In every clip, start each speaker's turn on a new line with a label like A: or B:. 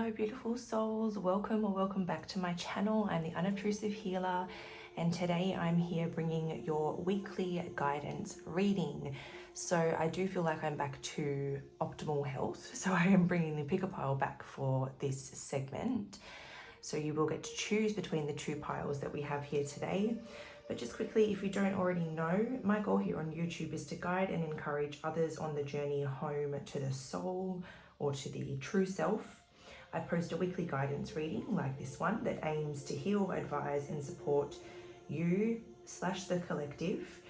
A: Hello beautiful souls, welcome or welcome back to my channel. I'm the Unobtrusive Healer, and today I'm here bringing your weekly guidance reading. So I do feel like I'm back to optimal health, so I am bringing the picker pile back for this segment. So you will get to choose between the two piles that we have here today. But just quickly, if you don't already know, my goal here on YouTube is to guide and encourage others on the journey home to the soul or to the true self. I post a weekly guidance reading like this one that aims to heal, advise and support you / the collective,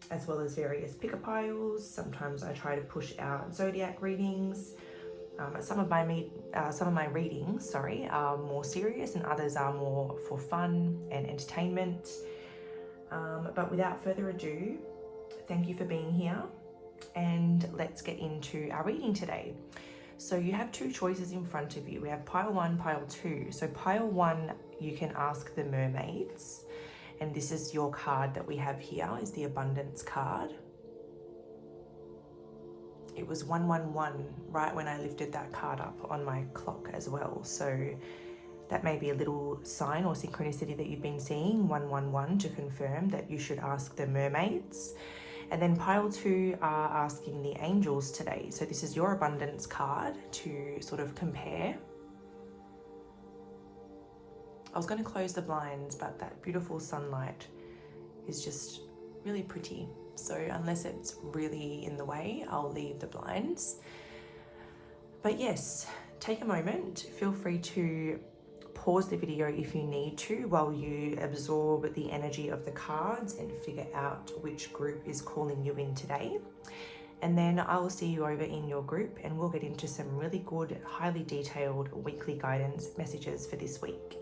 A: as well as various picker piles. Sometimes I try to push out zodiac readings. Some of my readings, are more serious and others are more for fun and entertainment. But without further ado, thank you for being here, and let's get into our reading today. So you have two choices in front of you. We have pile 1, pile 2. So pile 1, you can ask the mermaids, and this is your card that we have here, is the abundance card. It was 111 right when I lifted that card up on my clock as well. So that may be a little sign or synchronicity that you've been seeing, 111, to confirm that you should ask the mermaids. And then pile 2 are asking the angels today. So this is your abundance card to sort of compare. I was going to close the blinds, but that beautiful sunlight is just really pretty. So unless it's really in the way, I'll leave the blinds. But yes, take a moment. Feel free to pause the video if you need to while you absorb the energy of the cards and figure out which group is calling you in today. And then I will see you over in your group and we'll get into some really good, highly detailed weekly guidance messages for this week.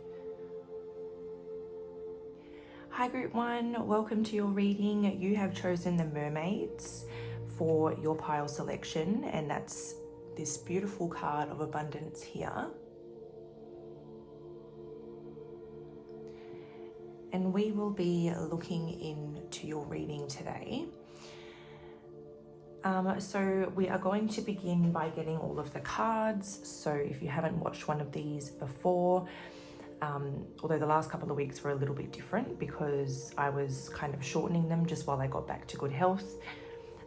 A: Hi group 1, welcome to your reading. You have chosen the mermaids for your pile selection, and that's this beautiful card of abundance here. And we will be looking into your reading today. So we are going to begin by getting all of the cards. So if you haven't watched one of these before, although the last couple of weeks were a little bit different because I was kind of shortening them just while I got back to good health.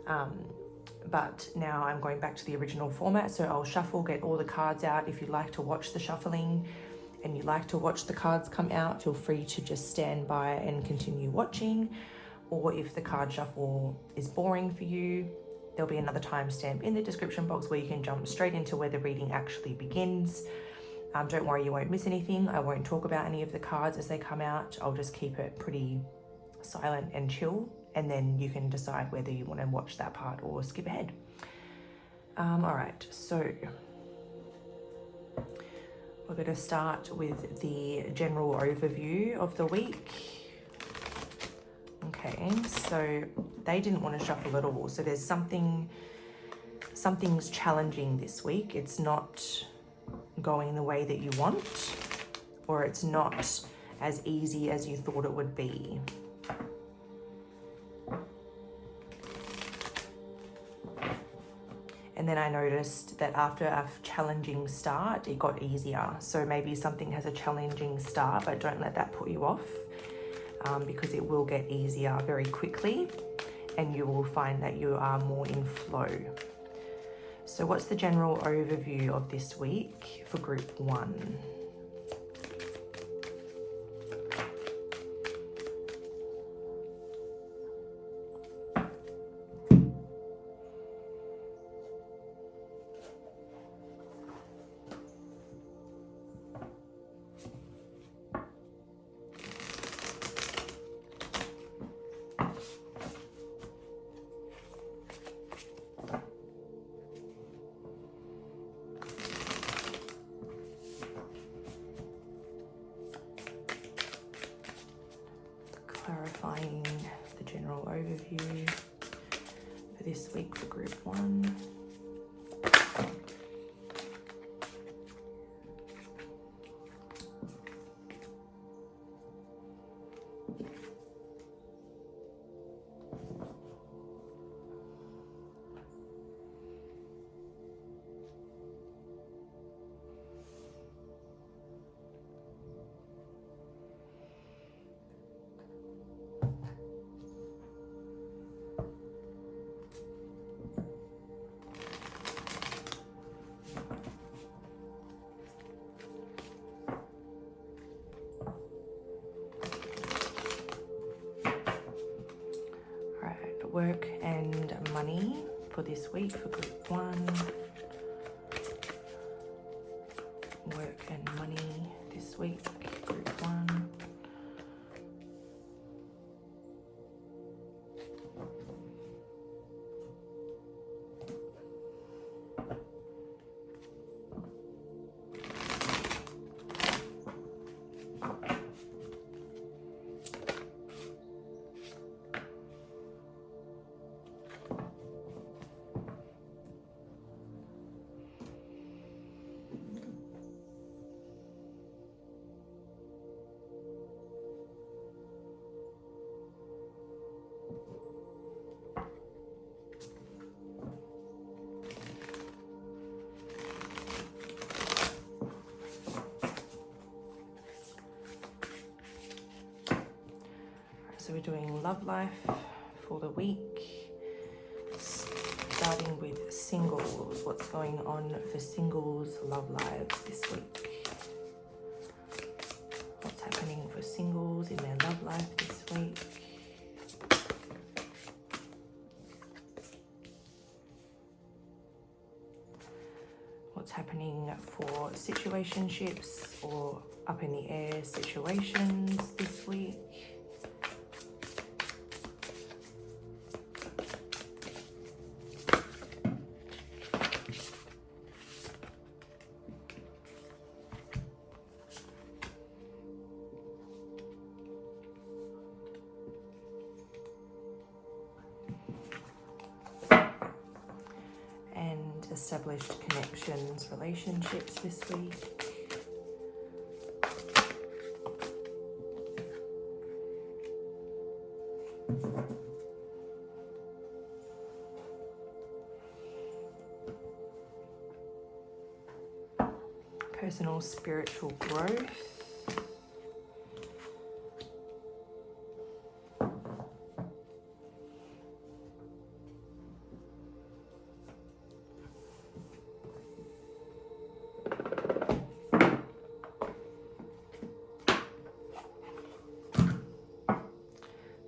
A: But now I'm going back to the original format. So I'll shuffle, get all the cards out. If you'd like to watch the shuffling and you like to watch the cards come out, feel free to just stand by and continue watching. Or if the card shuffle is boring for you, there'll be another timestamp in the description box where you can jump straight into where the reading actually begins. Don't worry, you won't miss anything. I won't talk about any of the cards as they come out. I'll just keep it pretty silent and chill, and then you can decide whether you want to watch that part or skip ahead. All right, so we're going to start with the general overview of the week. Okay, so they didn't want to shuffle at all. So there's something's challenging this week. It's not going the way that you want, or it's not as easy as you thought it would be. And then I noticed that after a challenging start, it got easier. So maybe something has a challenging start, but don't let that put you off, because it will get easier very quickly and you will find that you are more in flow. So what's the general overview of this week for group 1? Clarifying the general overview for this week for group 1. work and money for this week for group 1. Work and money this week, group 1. So we're doing love life for the week, starting with singles. What's going on for singles' love lives this week? What's happening for singles in their love life this week? What's happening for situationships or up in the air situations this week? Established connections, relationships this week. Personal spiritual growth.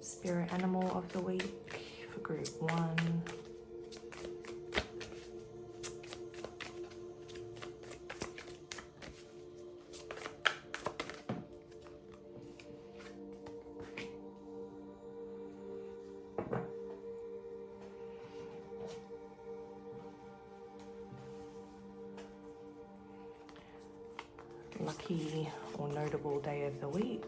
A: Spirit animal of the week for group 1. Lucky or notable day of the week.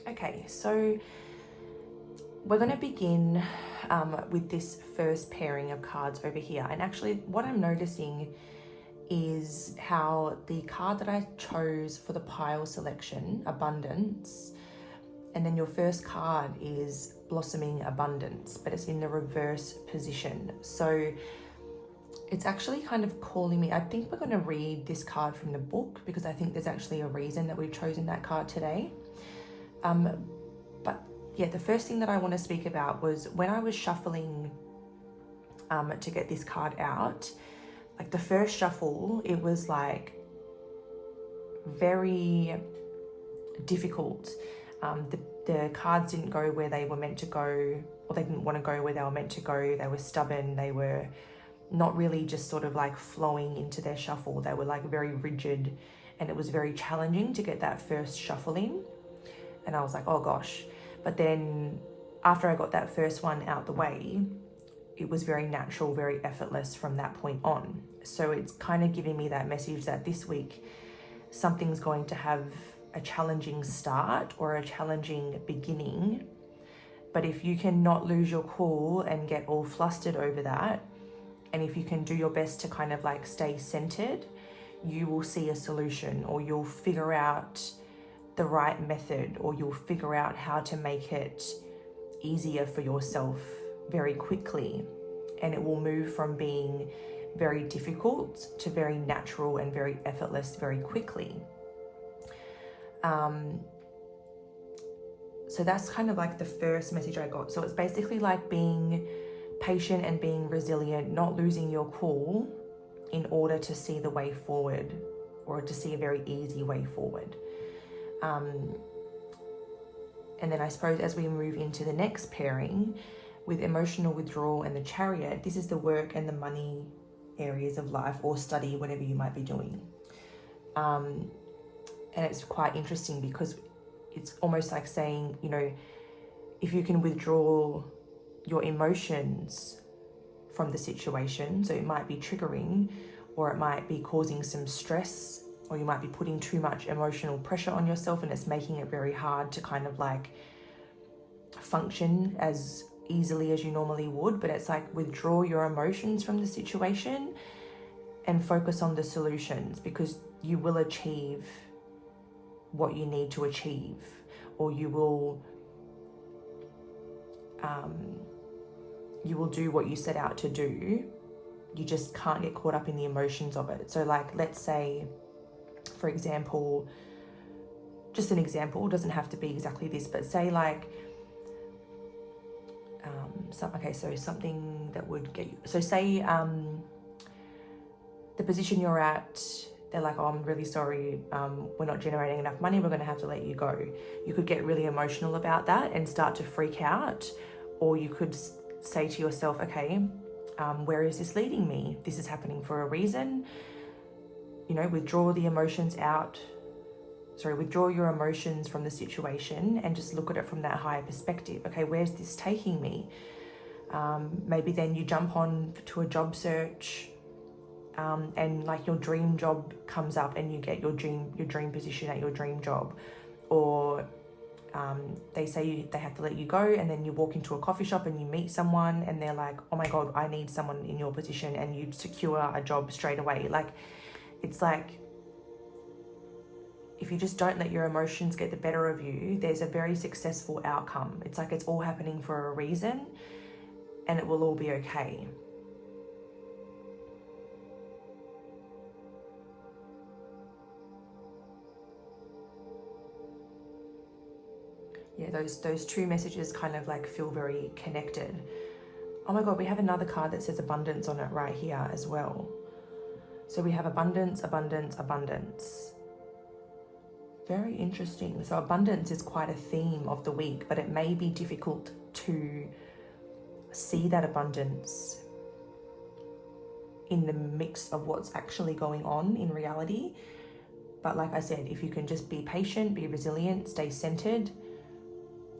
A: Okay, so we're going to begin with this first pairing of cards over here. And actually what I'm noticing is how the card that I chose for the pile selection, Abundance, and then your first card is Blossoming Abundance, but it's in the reverse position. So it's actually kind of calling me. I think we're going to read this card from the book because I think there's actually a reason that we've chosen that card today. But yeah, the first thing that I want to speak about was when I was shuffling to get this card out, like the first shuffle, it was like very difficult. The cards didn't go where they were meant to go, or they didn't want to go where they were meant to go. They were stubborn. They were not really just sort of like flowing into their shuffle. They were like very rigid, and it was very challenging to get that first shuffle in. And I was like, oh gosh. But then after I got that first one out the way, it was very natural, very effortless from that point on. So it's kind of giving me that message that this week, something's going to have a challenging start or a challenging beginning. But if you can not lose your cool and get all flustered over that, and if you can do your best to kind of like stay centered, you will see a solution, or you'll figure out the right method, or you'll figure out how to make it easier for yourself very quickly. And it will move from being very difficult to very natural and very effortless very quickly. So that's kind of like the first message I got. So it's basically like being patient and being resilient, not losing your cool, in order to see the way forward, or to see a very easy way forward. And then I suppose as we move into the next pairing with emotional withdrawal and the Chariot, this is the work and the money areas of life, or study, whatever you might be doing. And it's quite interesting because it's almost like saying, you know, if you can withdraw your emotions from the situation, so it might be triggering, or it might be causing some stress, or you might be putting too much emotional pressure on yourself and it's making it very hard to kind of like function as easily as you normally would. But it's like, withdraw your emotions from the situation and focus on the solutions, because you will achieve what you need to achieve, or you will do what you set out to do. You just can't get caught up in the emotions of it. So like, let's say, for example, just an example, doesn't have to be exactly this, but say like, so something that would get you, so say the position you're at, they're like, oh, I'm really sorry, we're not generating enough money, we're going to have to let you go. You could get really emotional about that and start to freak out, or you could say to yourself, okay, where is this leading me? This is happening for a reason. You know, withdraw the emotions out. Withdraw your emotions from the situation and just look at it from that higher perspective. Okay, where's this taking me? Maybe then you jump on to a job search, and like your dream job comes up and you get your dream position at your dream job, or they say they have to let you go, and then you walk into a coffee shop and you meet someone and they're like, oh my God, I need someone in your position, and you secure a job straight away. Like, it's like, if you just don't let your emotions get the better of you, there's a very successful outcome. It's like, it's all happening for a reason, and it will all be okay. Yeah, those two messages kind of like feel very connected. Oh my God, we have another card that says abundance on it right here as well. So we have abundance, abundance, abundance. Very interesting. So abundance is quite a theme of the week, but it may be difficult to see that abundance in the mix of what's actually going on in reality. But like I said, if you can just be patient, be resilient, stay centered,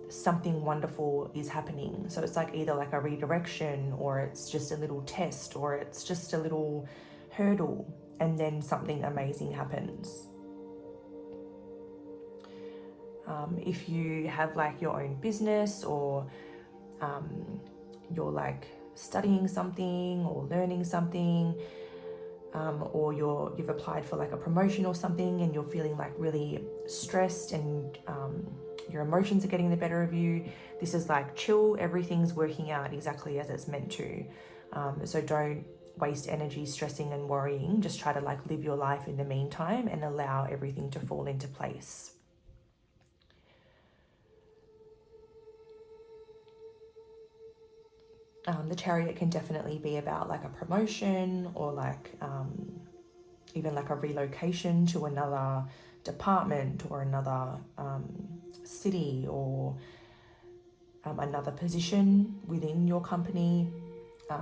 A: something wonderful is happening. So it's like either like a redirection, or it's just a little test, or it's just a little hurdle, and then something amazing happens. If you have like your own business, or you're like studying something or learning something, or you've applied for like a promotion or something, and you're feeling like really stressed, and your emotions are getting the better of you, this is like, chill, everything's working out exactly as it's meant to. So don't waste energy stressing and worrying. Just try to like live your life in the meantime and allow everything to fall into place. The Chariot can definitely be about like a promotion, or like even like a relocation to another department, or another city, or another position within your company.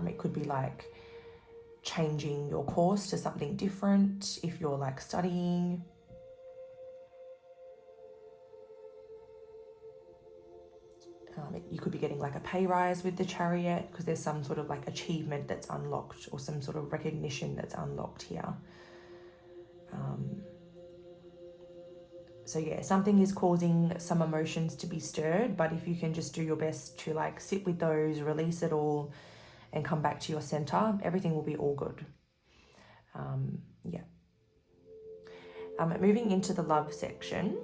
A: It could be like changing your course to something different if you're like studying. You could be getting like a pay rise with the Chariot, because there's some sort of like achievement that's unlocked, or some sort of recognition that's unlocked here. So yeah, something is causing some emotions to be stirred, but if you can just do your best to like sit with those, release it all, and come back to your center, everything will be all good. Moving into the love section.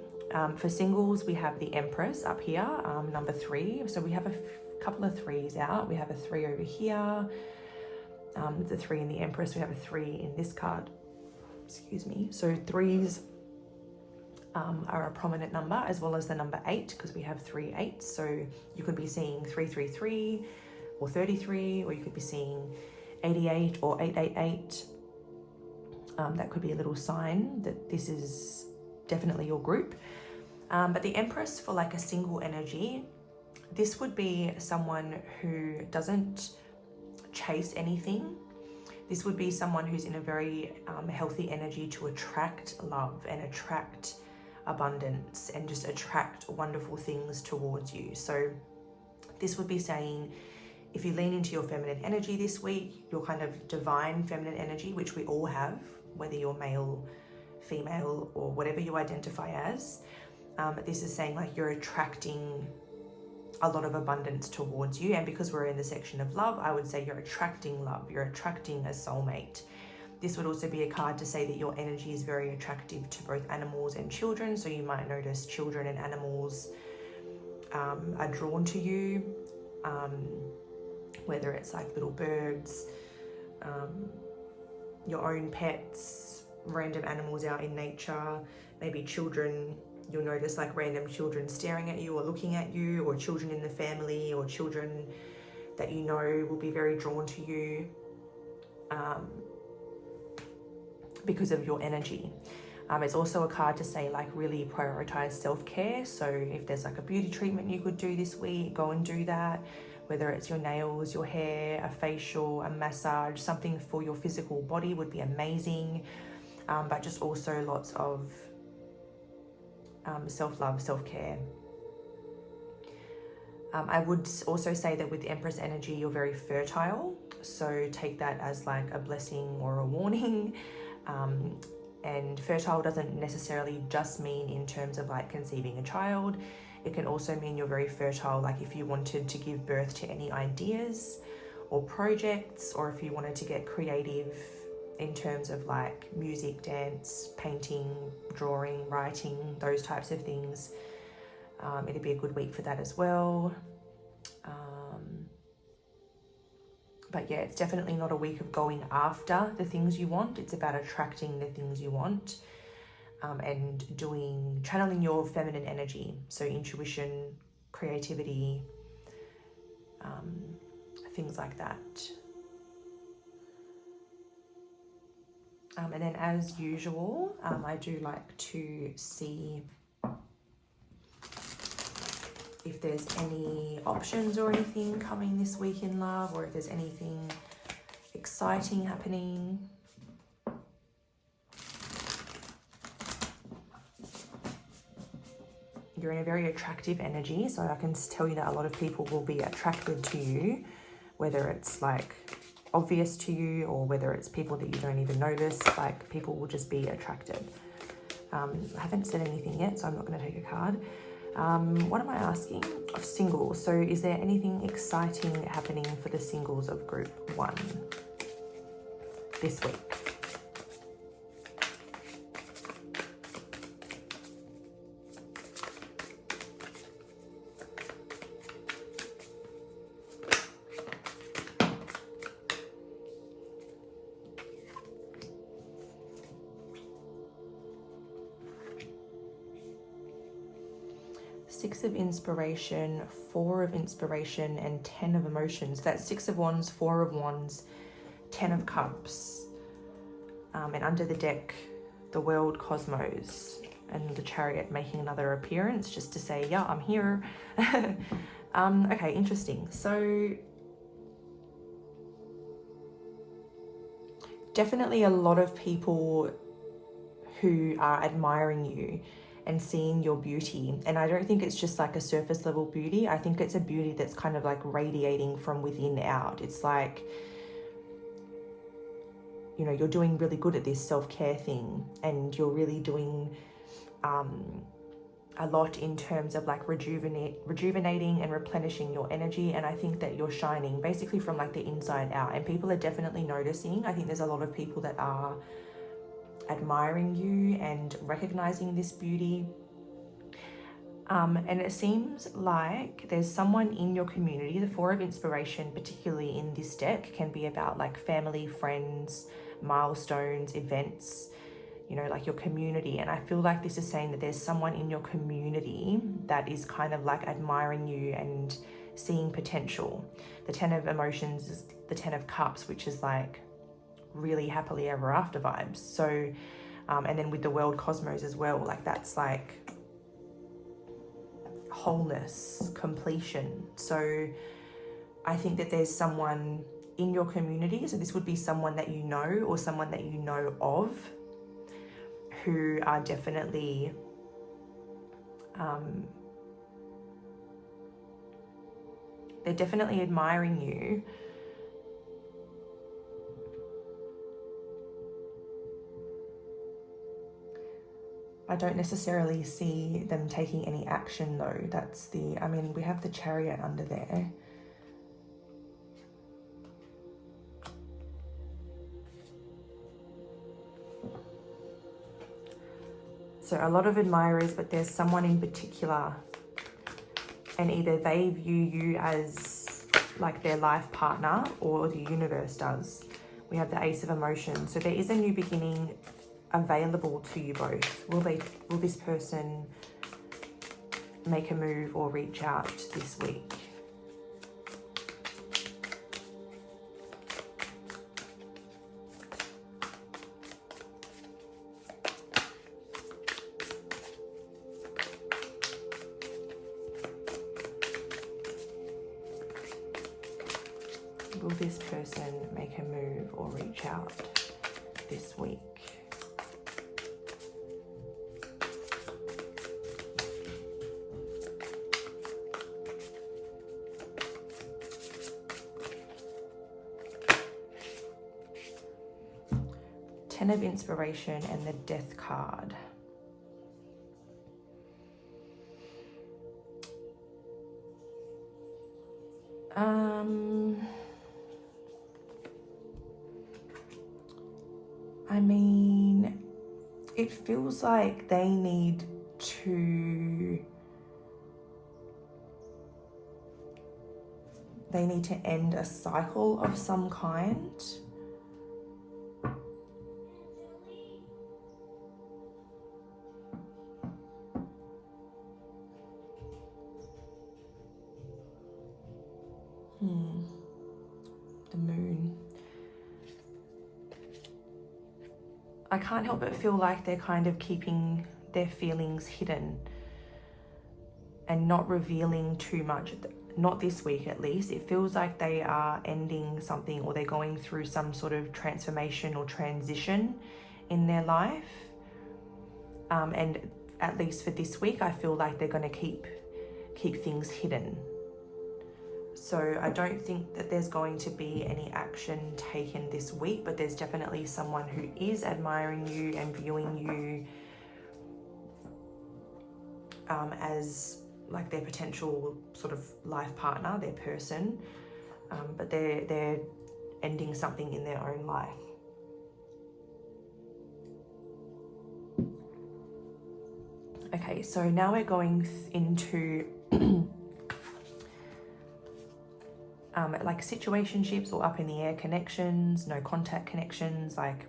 A: For singles, we have the Empress up here, number 3. So we have a couple of 3s out. We have a 3 over here. The 3 in the Empress, we have a 3 in this card. Excuse me. So 3s are a prominent number, as well as the number 8, because we have 3 8s. So you could be seeing 333 or 33, or you could be seeing 88 or 888. That could be a little sign that this is definitely your group. But the Empress for like a single energy, this would be someone who doesn't chase anything. This would be someone who's in a very healthy energy to attract love and attract abundance and just attract wonderful things towards you. So this would be saying, if you lean into your feminine energy this week, your kind of divine feminine energy, which we all have, whether you're male, female, or whatever you identify as, this is saying like you're attracting a lot of abundance towards you. And because we're in the section of love, I would say you're attracting love, you're attracting a soulmate. This would also be a card to say that your energy is very attractive to both animals and children. So you might notice children and animals are drawn to you, whether it's like little birds, your own pets, random animals out in nature, maybe children. You'll notice like random children staring at you or looking at you, or children in the family, or children that you know will be very drawn to you because of your energy. It's also a card to say like really prioritize self-care. So if there's like a beauty treatment you could do this week, go and do that. Whether it's your nails, your hair, a facial, a massage, something for your physical body would be amazing. But just also lots of self-love, self-care. I would also say that with Empress energy, you're very fertile. So take that as like a blessing or a warning. And fertile doesn't necessarily just mean in terms of like conceiving a child. It can also mean you're very fertile, like if you wanted to give birth to any ideas or projects, or if you wanted to get creative in terms of like music, dance, painting, drawing, writing, those types of things. It'd be a good week for that as well. But yeah, it's definitely not a week of going after the things you want. It's about attracting the things you want, and channeling your feminine energy. So intuition, creativity, things like that. And then as usual, I do like to see if there's any options or anything coming this week in love, or if there's anything exciting happening. You're in a very attractive energy, so I can tell you that a lot of people will be attracted to you, whether it's like obvious to you or whether it's people that you don't even notice. Like people will just be attracted. I haven't said anything yet, so I'm not going to take a card. What am I asking? Of singles. So is there anything exciting happening for the singles of group 1 this week? Six of inspiration, 4 of inspiration, and 10 of emotions. That's 6 of wands, 4 of wands, 10 of cups. And under the deck, the world, cosmos, and the chariot making another appearance just to say, yeah, I'm here. Okay, interesting. So definitely a lot of people who are admiring you and seeing your beauty. And I don't think it's just like a surface level beauty. I think it's a beauty that's kind of like radiating from within out. It's like, you know, you're doing really good at this self-care thing, and you're really doing a lot in terms of like rejuvenating and replenishing your energy. And I think that you're shining basically from like the inside out, and people are definitely noticing. I think there's a lot of people that are admiring you and recognizing this beauty. And it seems like there's someone in your community. The 4 of inspiration, particularly in this deck, can be about like family, friends, milestones, events, you know, like your community. And I feel like this is saying that there's someone in your community that is kind of like admiring you and seeing potential. The 10 of emotions is the 10 of cups, which is like really happily ever after vibes. So, and then with the world cosmos as well, like that's like wholeness, completion. So I think that there's someone in your community, so this would be someone that you know or someone that you know of, who are definitely they're definitely admiring you. I don't necessarily see them taking any action though. That's the, I mean, we have the Chariot under there. So a lot of admirers, but there's someone in particular, and either they view you as like their life partner or the universe does. We have the Ace of Emotions. So there is a new beginning available to you both. Will this person make a move or reach out this week? Will this person make a move or reach out this week? Ten of Inspiration and the Death card. I mean, it feels like they need to end a cycle of some kind. The Moon. I can't help but feel like they're kind of keeping their feelings hidden and not revealing too much. Not this week, at least. It feels like they are ending something, or they're going through some sort of transformation or transition in their life. And at least for this week, I feel like they're going to keep things hidden. So I don't think that there's going to be any action taken this week, but there's definitely someone who is admiring you and viewing you as like their potential sort of life partner, their person, but they're ending something in their own life. Okay, so now we're going into like situationships or up in the air connections, no contact connections, like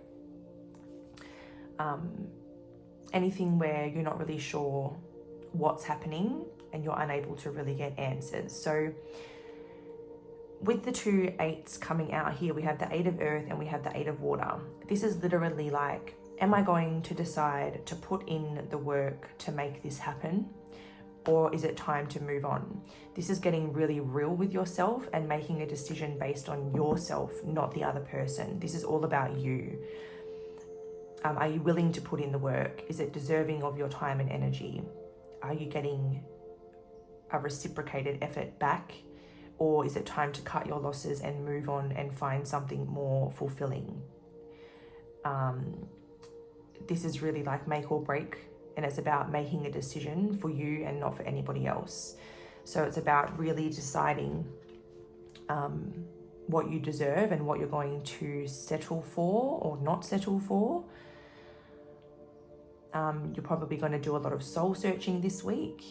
A: anything where you're not really sure what's happening and you're unable to really get answers. So with the two eights coming out here, we have the Eight of Earth and we have the Eight of Water. This is literally like, am I going to decide to put in the work to make this happen? Or is it time to move on? This is getting really real with yourself and making a decision based on yourself, not the other person. This is all about you. Are you willing to put in the work? Is it deserving of your time and energy? Are you getting a reciprocated effort back? Or is it time to cut your losses and move on and find something more fulfilling? This is really like make or break. And it's about making a decision for you and not for anybody else. So it's about really deciding what you deserve and what you're going to settle for or not settle for. You're probably going to do a lot of soul searching this week.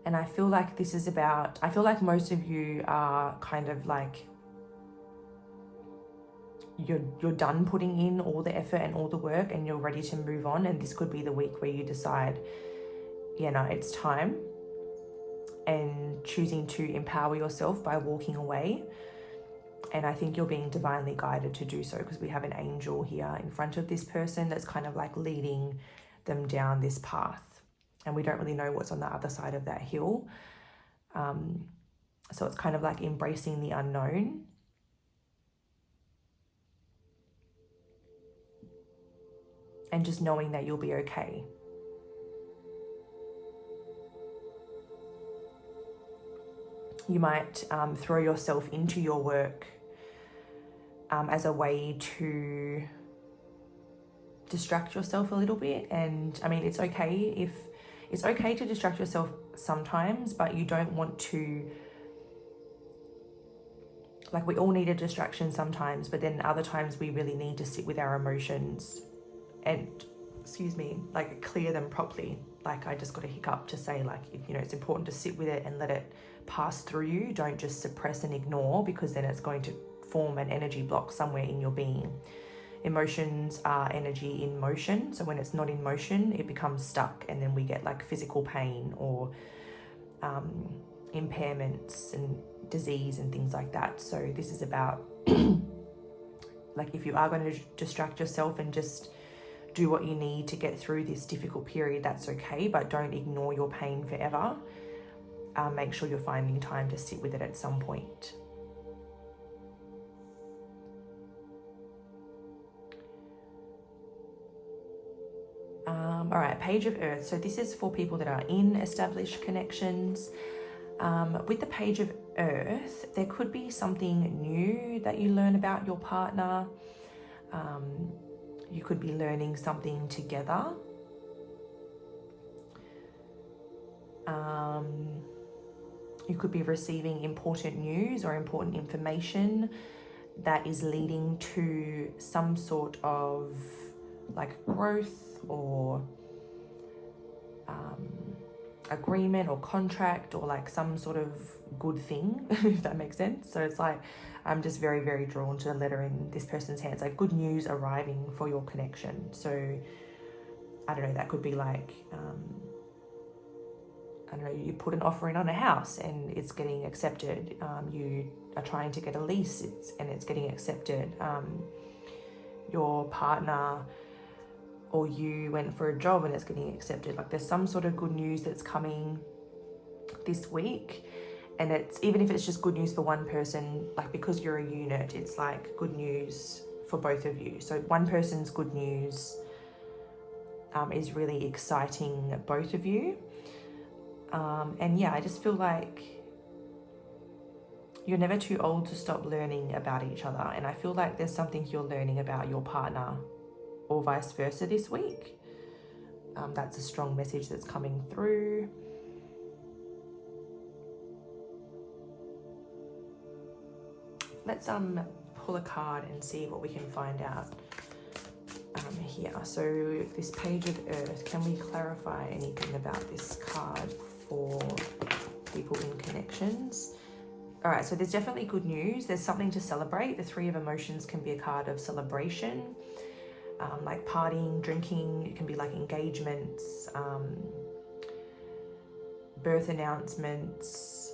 A: And I feel like this is about, I feel like most of you are kind of like, you're done putting in all the effort and all the work and you're ready to move on, and this could be the week where you decide, you know, it's time, and choosing to empower yourself by walking away. And I think you're being divinely guided to do so, because we have an angel here in front of this person that's kind of like leading them down this path. And we don't really know what's on the other side of that hill. So it's kind of like embracing the unknown. And just knowing that you'll be okay. You might throw yourself into your work as a way to distract yourself a little bit. And I mean, it's okay to distract yourself sometimes, but you don't want to, like, we all need a distraction sometimes, but then other times we really need to sit with our emotions and, like, clear them properly. Like, I just got a hiccup to say, like, you know, it's important to sit with it and let it pass through you. Don't just suppress and ignore, because then it's going to form an energy block somewhere in your being. Emotions are energy in motion. So when it's not in motion, it becomes stuck, and then we get like physical pain or impairments and disease and things like that. So this is about like, if you are going to distract yourself and just do what you need to get through this difficult period, that's okay, but don't ignore your pain forever. Make sure you're finding time to sit with it at some point. All right, Page of Earth. So this is for people that are in established connections. With the Page of Earth, there could be something new that you learn about your partner. You could be learning something together. You could be receiving important news or important information that is leading to some sort of like growth or agreement or contract, or like some sort of good thing, if that makes sense. So it's like, I'm just very, very drawn to the letter in this person's hands, like good news arriving for your connection. So I don't know, that could be like, I don't know, you put an offer in on a house and it's getting accepted. You are trying to get a lease and it's getting accepted. Your partner or you went for a job and it's getting accepted. Like, there's some sort of good news that's coming this week. And it's, even if it's just good news for one person, like, because you're a unit, it's like good news for both of you. So one person's good news is really exciting both of you. And yeah, I just feel like you're never too old to stop learning about each other. And I feel like there's something you're learning about your partner or vice versa this week. That's a strong message that's coming through. Let's pull a card and see what we can find out here. So this Page of Earth, can we clarify anything about this card for people in connections? All right, so there's definitely good news. There's something to celebrate. The Three of Emotions can be a card of celebration, like partying, drinking. It can be like engagements, birth announcements,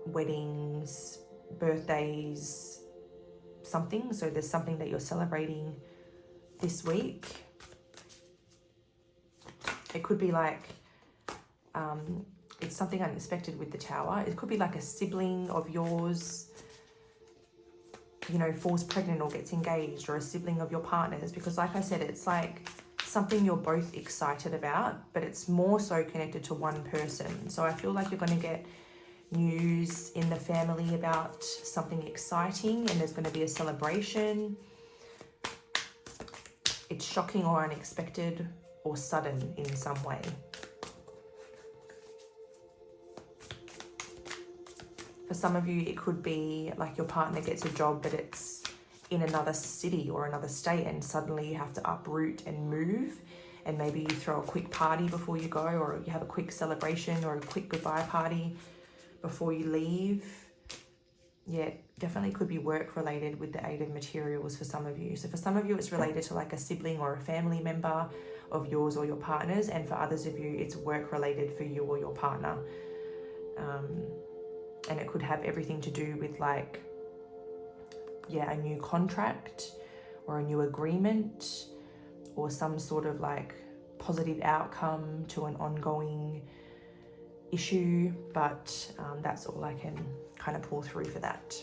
A: weddings, birthdays, something. So there's something that you're celebrating this week. It could be like, it's something unexpected with the Tower. It could be like a sibling of yours, you know, falls pregnant or gets engaged, or a sibling of your partner's, because like I said, it's like something you're both excited about, but it's more so connected to one person. So I feel like you're going to get news in the family about something exciting, and there's going to be a celebration. It's shocking or unexpected or sudden in some way. For some of you, it could be like your partner gets a job, but it's in another city or another state, and suddenly you have to uproot and move, and maybe you throw a quick party before you go, or you have a quick celebration or a quick goodbye party before you leave. Yeah, definitely could be work related with the Eight of Materials for some of you. So for some of you, it's related to like a sibling or a family member of yours or your partner's, and for others of you, it's work related for you or your partner. And it could have everything to do with like a new contract or a new agreement or some sort of like positive outcome to an ongoing issue, but that's all I can kind of pull through for that.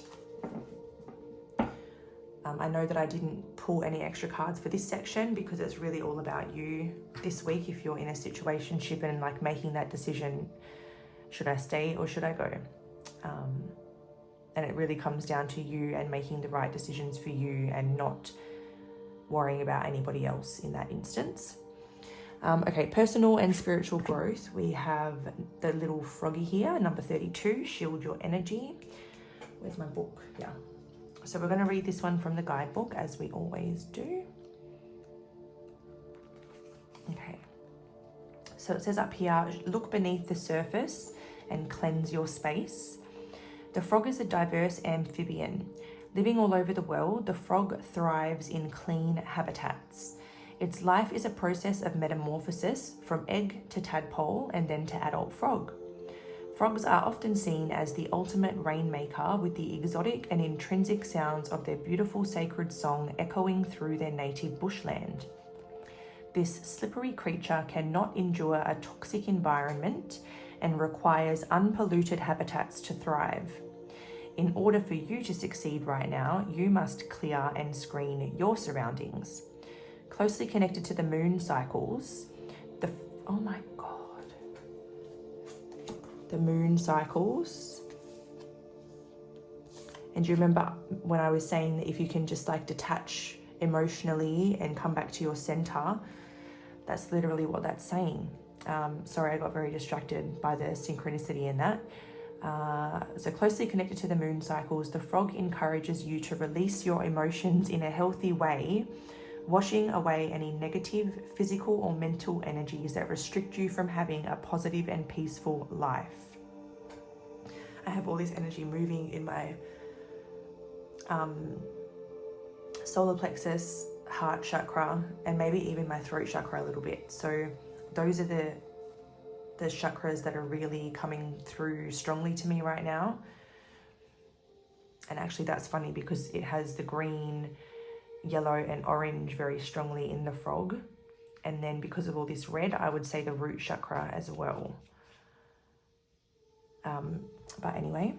A: I know that I didn't pull any extra cards for this section because it's really all about you this week if you're in a situationship and like making that decision, should I stay or should I go? And it really comes down to you and making the right decisions for you and not worrying about anybody else in that instance. Okay, personal and spiritual growth. We have the little froggy here, number 32, shield your energy. Where's my book? Yeah. So we're going to read this one from the guidebook as we always do. Okay. So it says up here, look beneath the surface and cleanse your space. The frog is a diverse amphibian. Living all over the world, the frog thrives in clean habitats. Its life is a process of metamorphosis from egg to tadpole and then to adult frog. Frogs are often seen as the ultimate rainmaker, with the exotic and intrinsic sounds of their beautiful sacred song echoing through their native bushland. This slippery creature cannot endure a toxic environment and requires unpolluted habitats to thrive. In order for you to succeed right now, you must clear and screen your surroundings. Closely connected to the moon cycles, oh my God. The moon cycles. And do you remember when I was saying that if you can just like detach emotionally and come back to your center, that's literally what that's saying. Sorry, I got very distracted by the synchronicity in that. So closely connected to the moon cycles, the frog encourages you to release your emotions in a healthy way, washing away any negative physical or mental energies that restrict you from having a positive and peaceful life. I have all this energy moving in my solar plexus, heart chakra, and maybe even my throat chakra a little bit. So those are the chakras that are really coming through strongly to me right now. And actually that's funny because it has the green, yellow and orange very strongly in the frog, and then because of all this red, I would say the root chakra as well. But anyway,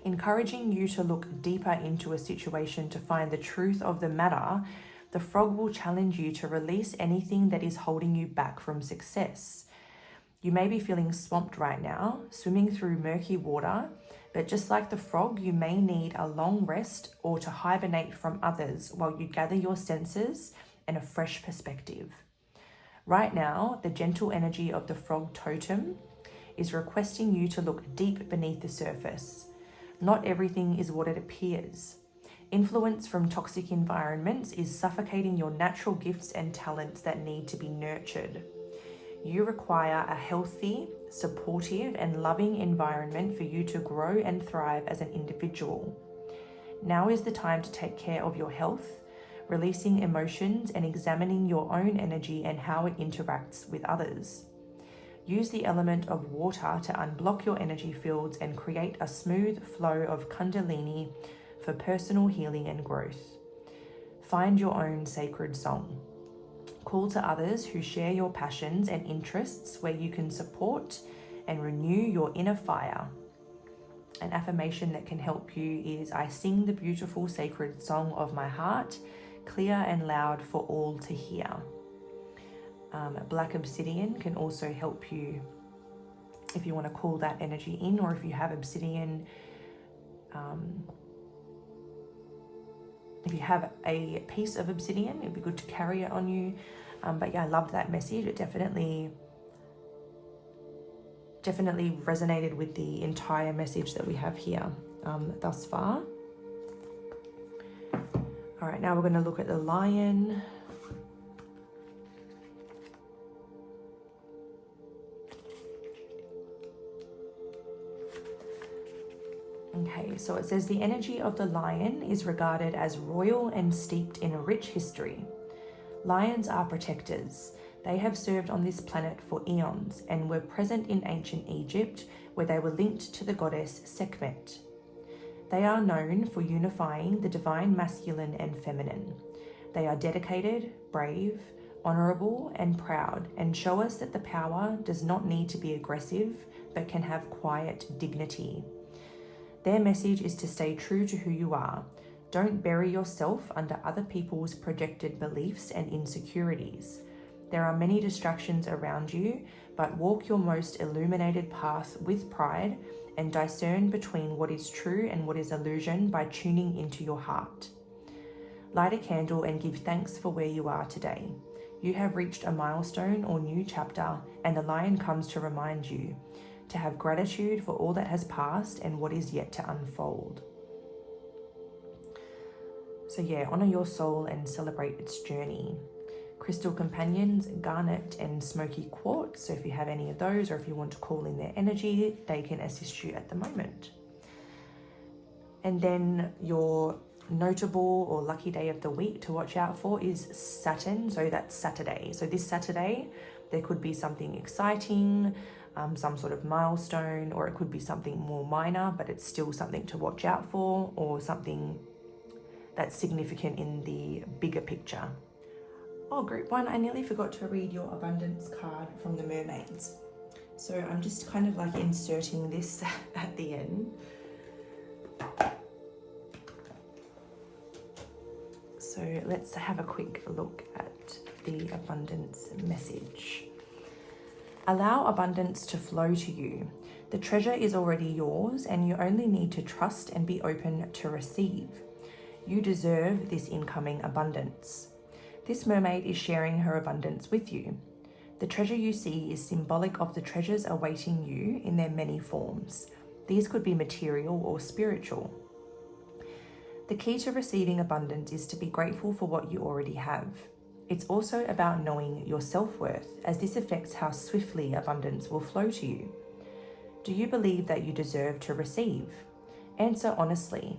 A: encouraging you to look deeper into a situation to find the truth of the matter, the frog will challenge you to release anything that is holding you back from success. You may be feeling swamped right now, swimming through murky water, but just like the frog, you may need a long rest or to hibernate from others while you gather your senses and a fresh perspective. Right now, the gentle energy of the frog totem is requesting you to look deep beneath the surface. Not everything is what it appears. Influence from toxic environments is suffocating your natural gifts and talents that need to be nurtured. You require a healthy, supportive, and loving environment for you to grow and thrive as an individual. Now is the time to take care of your health, releasing emotions and examining your own energy and how it interacts with others. Use the element of water to unblock your energy fields and create a smooth flow of Kundalini for personal healing and growth. Find your own sacred song. Call to others who share your passions and interests where you can support and renew your inner fire. An affirmation that can help you is, I sing the beautiful sacred song of my heart, clear and loud for all to hear. Black obsidian can also help you if you want to call that energy in, or if you have obsidian, if you have a piece of obsidian, it'd be good to carry it on you. But yeah, I loved that message. It definitely resonated with the entire message that we have here thus far. All right, now we're going to look at the lion. Okay, so it says the energy of the lion is regarded as royal and steeped in a rich history. Lions are protectors. They have served on this planet for eons and were present in ancient Egypt, where they were linked to the goddess Sekhmet. They are known for unifying the divine masculine and feminine. They are dedicated, brave, honorable, and proud, and show us that the power does not need to be aggressive, but can have quiet dignity. Their message is to stay true to who you are. Don't bury yourself under other people's projected beliefs and insecurities. There are many distractions around you, but walk your most illuminated path with pride and discern between what is true and what is illusion by tuning into your heart. Light a candle and give thanks for where you are today. You have reached a milestone or new chapter, and the lion comes to remind you to have gratitude for all that has passed and what is yet to unfold. So yeah, honor your soul and celebrate its journey. Crystal companions, garnet and smoky quartz. So if you have any of those, or if you want to call in their energy, they can assist you at the moment. And then your notable or lucky day of the week to watch out for is Saturn. So that's Saturday. So this Saturday, there could be something exciting, some sort of milestone, or it could be something more minor, but it's still something to watch out for, or something that's significant in the bigger picture. Oh, group 1, I nearly forgot to read your abundance card from the mermaids. So I'm just kind of like inserting this at the end. So let's have a quick look at the abundance message. Allow abundance to flow to you. The treasure is already yours, and you only need to trust and be open to receive. You deserve this incoming abundance. This mermaid is sharing her abundance with you. The treasure you see is symbolic of the treasures awaiting you in their many forms. These could be material or spiritual. The key to receiving abundance is to be grateful for what you already have. It's also about knowing your self-worth, as this affects how swiftly abundance will flow to you. Do you believe that you deserve to receive? Answer honestly.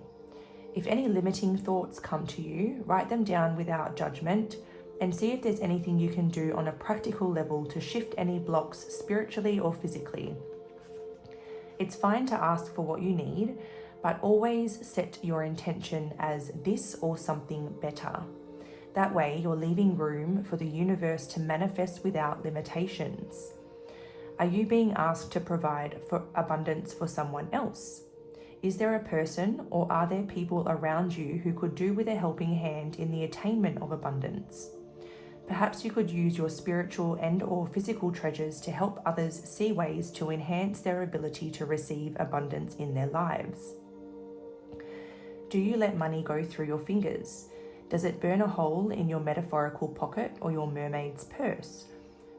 A: If any limiting thoughts come to you, write them down without judgment and see if there's anything you can do on a practical level to shift any blocks spiritually or physically. It's fine to ask for what you need, but always set your intention as this or something better. That way, you're leaving room for the universe to manifest without limitations. Are you being asked to provide for abundance for someone else? Is there a person or are there people around you who could do with a helping hand in the attainment of abundance? Perhaps you could use your spiritual and or physical treasures to help others see ways to enhance their ability to receive abundance in their lives. Do you let money go through your fingers? Does it burn a hole in your metaphorical pocket or your mermaid's purse?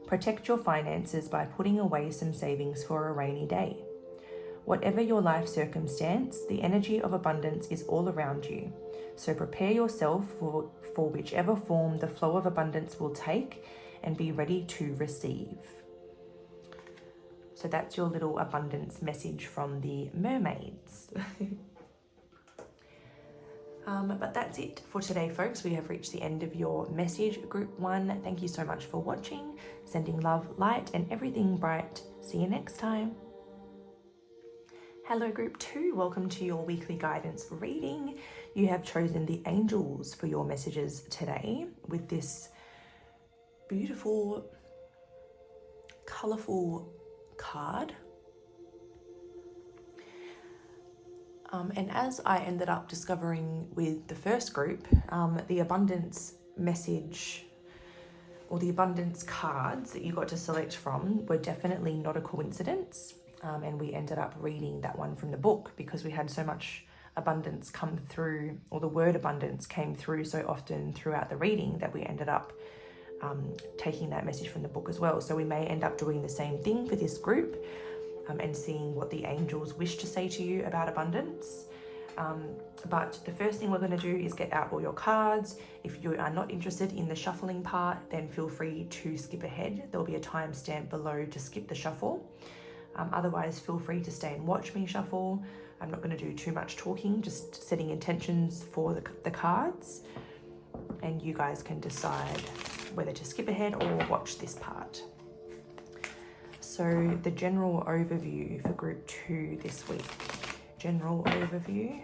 A: Protect your finances by putting away some savings for a rainy day. Whatever your life circumstance, the energy of abundance is all around you. So prepare yourself for whichever form the flow of abundance will take and be ready to receive. So that's your little abundance message from the mermaids. But that's it for today, folks. We have reached the end of your message, group 1. Thank you so much for watching. Sending love, light, and everything bright. See you next time. Hello group 2, welcome to your weekly guidance reading. You have chosen the angels for your messages today with this beautiful, colourful card. And as I ended up discovering with the first group, the abundance message or the abundance cards that you got to select from were definitely not a coincidence. And we ended up reading that one from the book because we had so much abundance come through, or the word abundance came through so often throughout the reading that we ended up taking that message from the book as well. So we may end up doing the same thing for this group and seeing what the angels wish to say to you about abundance. But the first thing we're going to do is get out all your cards. If you are not interested in the shuffling part, then feel free to skip ahead. There'll be a timestamp below to skip the shuffle. Otherwise, feel free to stay and watch me shuffle. I'm not going to do too much talking, just setting intentions for the cards. And you guys can decide whether to skip ahead or watch this part. So the general overview for group 2 this week. General overview.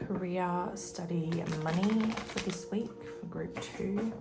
A: Career, study, money for this week for group 2.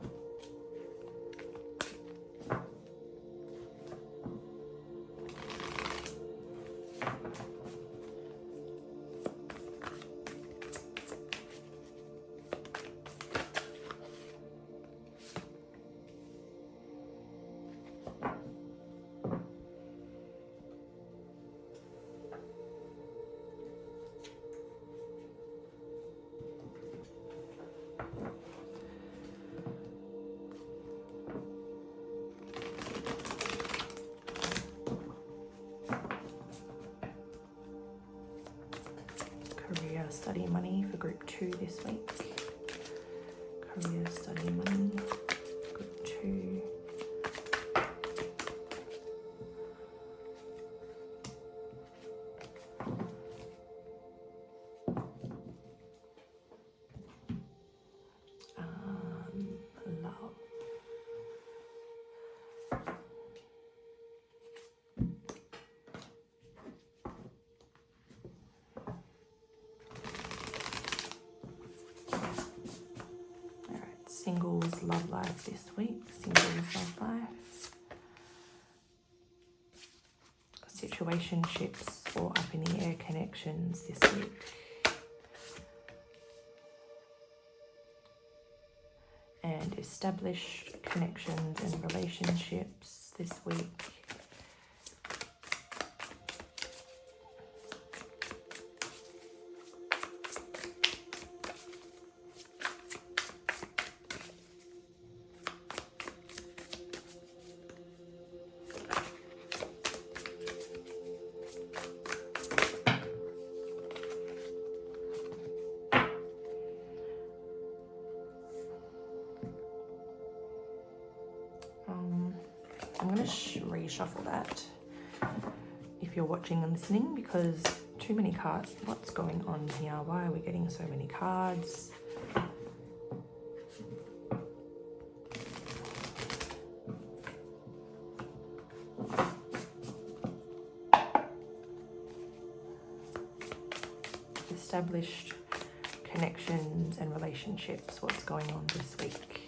A: Career, study, money for group 2 this week. Career, study, money, group 2. Love. Singles, love life this week. Singles, love life. Situationships or up in the air connections this week. And established connections and relationships this week. I'm going to reshuffle that if you're watching and listening, because too many cards. What's going on here? Why are we getting so many cards? Established connections and relationships. What's going on this week?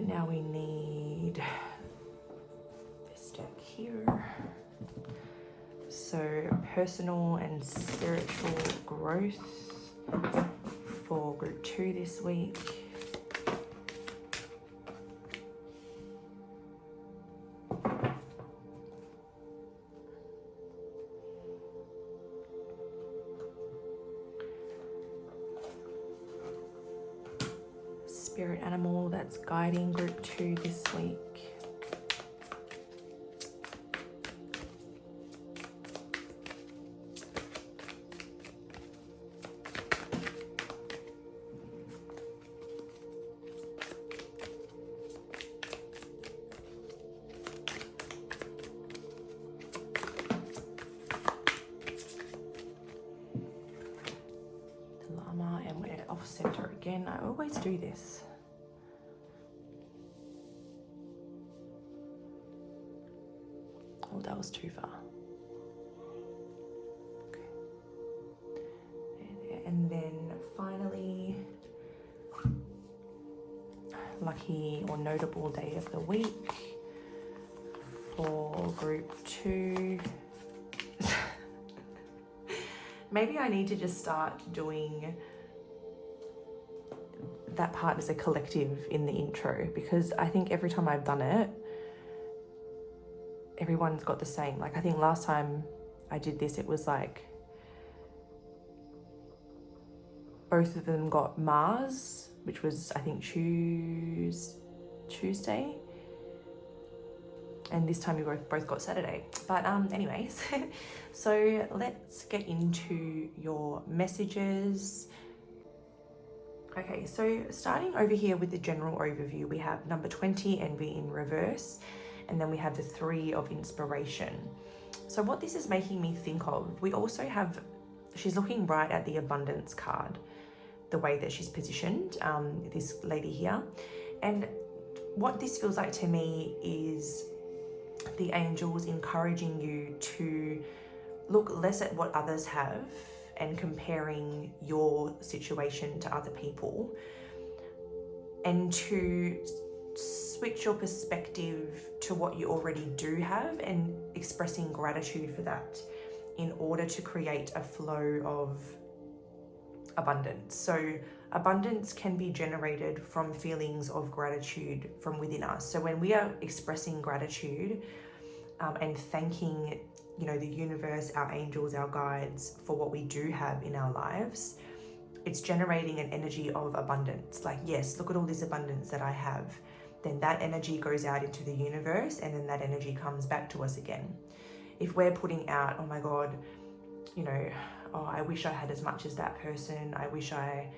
A: Now we need this deck here. So personal and spiritual growth for group 2 this week. Spirit animal that's guiding group 2 this week. The llama, and we're off center again. I always do this. Oh, that was too far. Okay. And then finally, lucky or notable day of the week for group 2. Maybe I need to just start doing that part as a collective in the intro, because I think every time I've done it, everyone's got the same. Like, I think last time I did this, it was like both of them got Mars, which was, I think, Tuesday. And this time we both got Saturday. But anyways, so let's get into your messages. Okay, so starting over here with the general overview, we have number 20, envy in reverse. And then we have the 3 of inspiration. So what this is making me think of, we also have she's looking right at the abundance card, the way that she's positioned, this lady here. And what this feels like to me is the angels encouraging you to look less at what others have and comparing your situation to other people, and to switch your perspective to what you already do have and expressing gratitude for that in order to create a flow of abundance. So abundance can be generated from feelings of gratitude from within us. So when we are expressing gratitude and thanking, you know, the universe, our angels, our guides for what we do have in our lives, it's generating an energy of abundance. Like, yes, look at all this abundance that I have. Then that energy goes out into the universe, and then that energy comes back to us again. If we're putting out, oh my God, you know, oh, I wish I had as much as that person. I wish I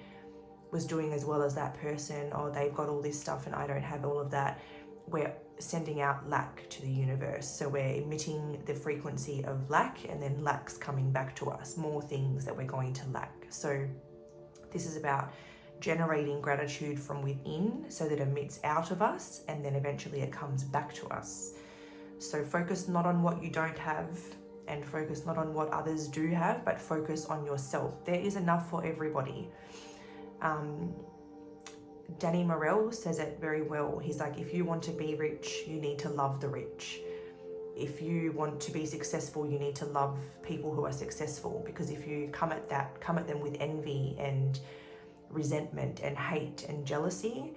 A: was doing as well as that person. Oh, they've got all this stuff and I don't have all of that. We're sending out lack to the universe. So we're emitting the frequency of lack, and then lack's coming back to us, more things that we're going to lack. So this is about generating gratitude from within so that it emits out of us, and then eventually it comes back to us. So focus not on what you don't have, and focus not on what others do have, but focus on yourself. There is enough for everybody. Danny Morell says it very well. He's like, if you want to be rich, you need to love the rich. If you want to be successful, you need to love people who are successful, because if you come at them with envy and resentment and hate and jealousy,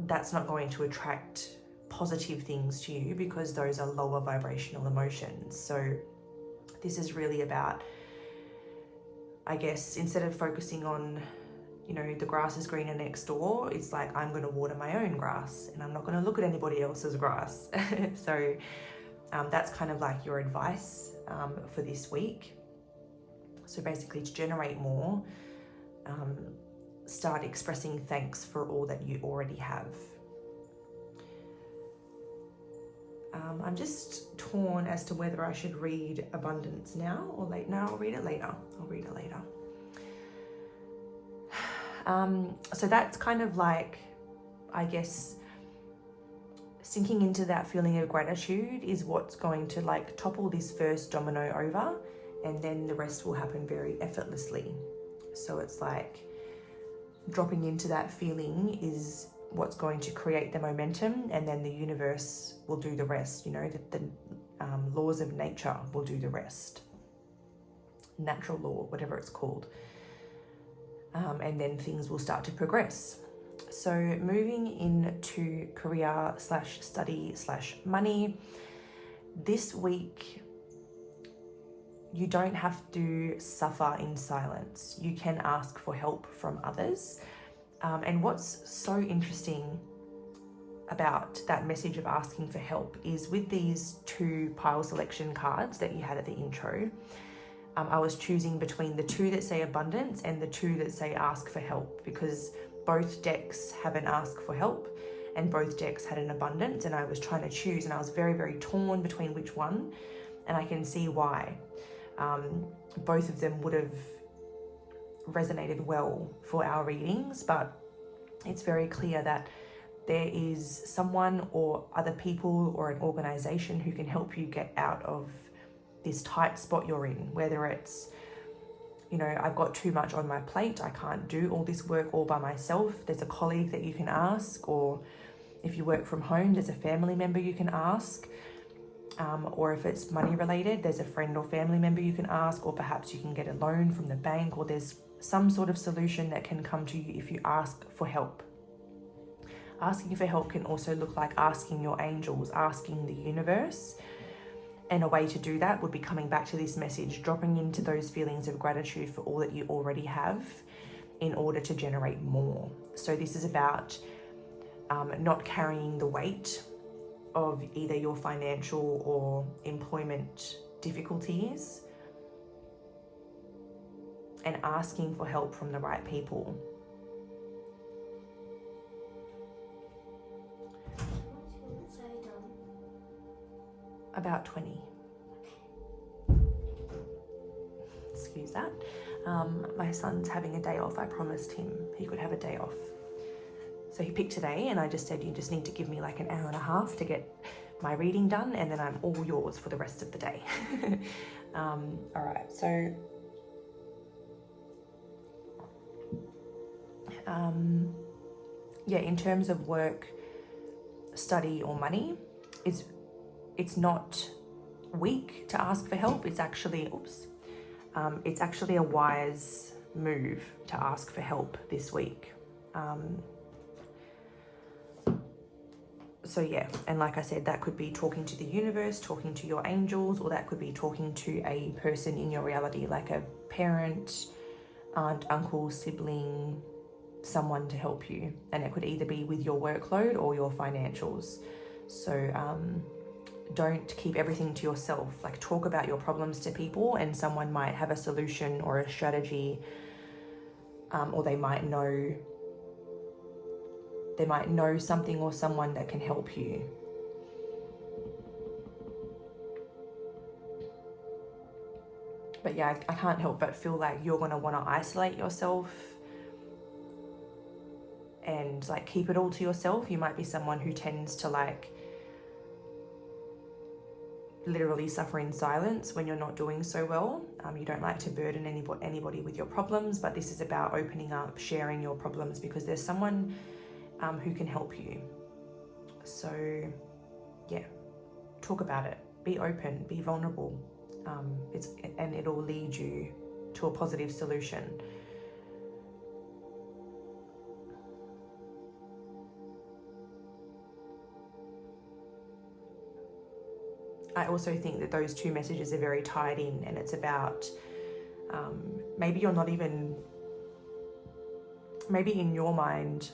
A: that's not going to attract positive things to you, because those are lower vibrational emotions. So this is really about, I guess, instead of focusing on, you know, the grass is greener next door, it's like, I'm going to water my own grass and I'm not going to look at anybody else's grass. So that's kind of like your advice for this week. So basically, to generate more, start expressing thanks for all that you already have. I'm just torn as to whether I should read abundance now or late. No, I'll read it later. So that's kind of like, I guess, sinking into that feeling of gratitude is what's going to like topple this first domino over, and then the rest will happen very effortlessly. So it's like dropping into that feeling is what's going to create the momentum, and then the universe will do the rest. You know, the laws of nature will do the rest. Natural law, whatever it's called. And then things will start to progress. So moving into career/study/money, this week, you don't have to suffer in silence. You can ask for help from others. And what's so interesting about that message of asking for help is with these 2 pile selection cards that you had at the intro, I was choosing between the 2 that say abundance and the 2 that say ask for help, because both decks have an ask for help and both decks had an abundance, and I was trying to choose, and I was very, very torn between which one, and I can see why. Both of them would have resonated well for our readings, but it's very clear that there is someone or other people or an organization who can help you get out of this tight spot you're in, whether it's, you know, I've got too much on my plate, I can't do all this work all by myself. There's a colleague that you can ask, or if you work from home, there's a family member you can ask. Or if it's money related, there's a friend or family member you can ask, or perhaps you can get a loan from the bank, or there's some sort of solution that can come to you if you ask for help. Asking for help can also look like asking your angels, asking the universe. And a way to do that would be coming back to this message, dropping into those feelings of gratitude for all that you already have in order to generate more. So this is about not carrying the weight of either your financial or employment difficulties, and asking for help from the right people. About 20. Excuse that. My son's having a day off. I promised him he could have a day off. So he picked today, and I just said, you just need to give me like an hour and a half to get my reading done, and then I'm all yours for the rest of the day. All right, so yeah, in terms of work, study, or money, it's not weak to ask for help. It's actually, it's actually a wise move to ask for help this week. So yeah, and like I said, that could be talking to the universe, talking to your angels, or that could be talking to a person in your reality, like a parent, aunt, uncle, sibling, someone to help you. And it could either be with your workload or your financials. So don't keep everything to yourself. Like, talk about your problems to people, and someone might have a solution or a strategy, or they might know something or someone that can help you. But yeah, I can't help but feel like you're going to want to isolate yourself and like keep it all to yourself. You might be someone who tends to like literally suffer in silence when you're not doing so well. You don't like to burden anybody with your problems, but this is about opening up, sharing your problems, because there's someone who can help you. So yeah, talk about it, be open, be vulnerable, and it'll lead you to a positive solution. I also think that those two messages are very tied in, and it's about maybe you're not even, maybe in your mind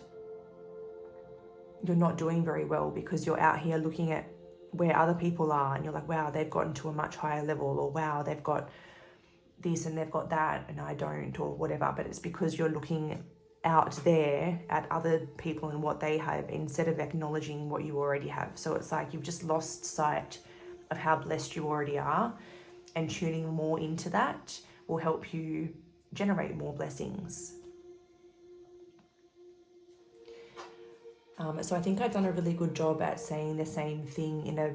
A: you're not doing very well because you're out here looking at where other people are and you're like, wow, they've gotten to a much higher level, or wow, they've got this and they've got that and I don't, or whatever. But it's because you're looking out there at other people and what they have instead of acknowledging what you already have. So it's like you've just lost sight of how blessed you already are, and tuning more into that will help you generate more blessings. So I think I've done a really good job at saying the same thing in a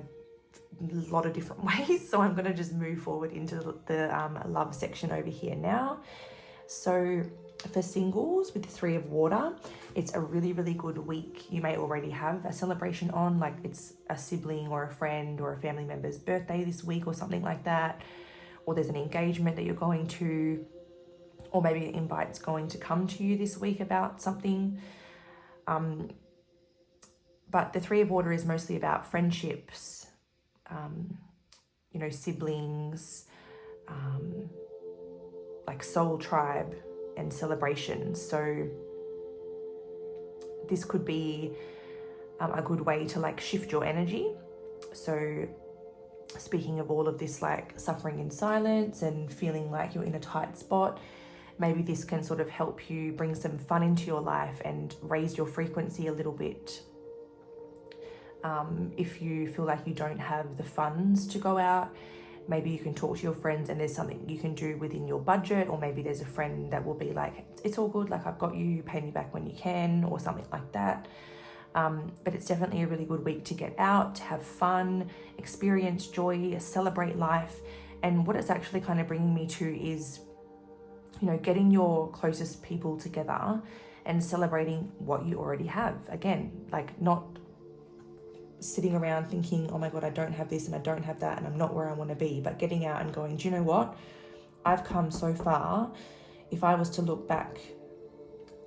A: lot of different ways. So I'm going to just move forward into the love section over here now. So for singles with the Three of Water, it's a really, really good week. You may already have a celebration on, like it's a sibling or a friend or a family member's birthday this week or something like that. Or there's an engagement that you're going to, or maybe an invite's going to come to you this week about something. But the Three of Water is mostly about friendships, siblings, like soul tribe and celebrations. So this could be a good way to like shift your energy. So speaking of all of this, like suffering in silence and feeling like you're in a tight spot, maybe this can sort of help you bring some fun into your life and raise your frequency a little bit. If you feel like you don't have the funds to go out, maybe you can talk to your friends and there's something you can do within your budget, or maybe there's a friend that will be like, it's all good, like I've got you, pay me back when you can, or something like that. But it's definitely a really good week to get out, to have fun, experience joy, celebrate life. And what it's actually kind of bringing me to is, getting your closest people together and celebrating what you already have. Again, like not sitting around thinking, oh my God, I don't have this and I don't have that and I'm not where I want to be, but getting out and going, do you know what? I've come so far. If I was to look back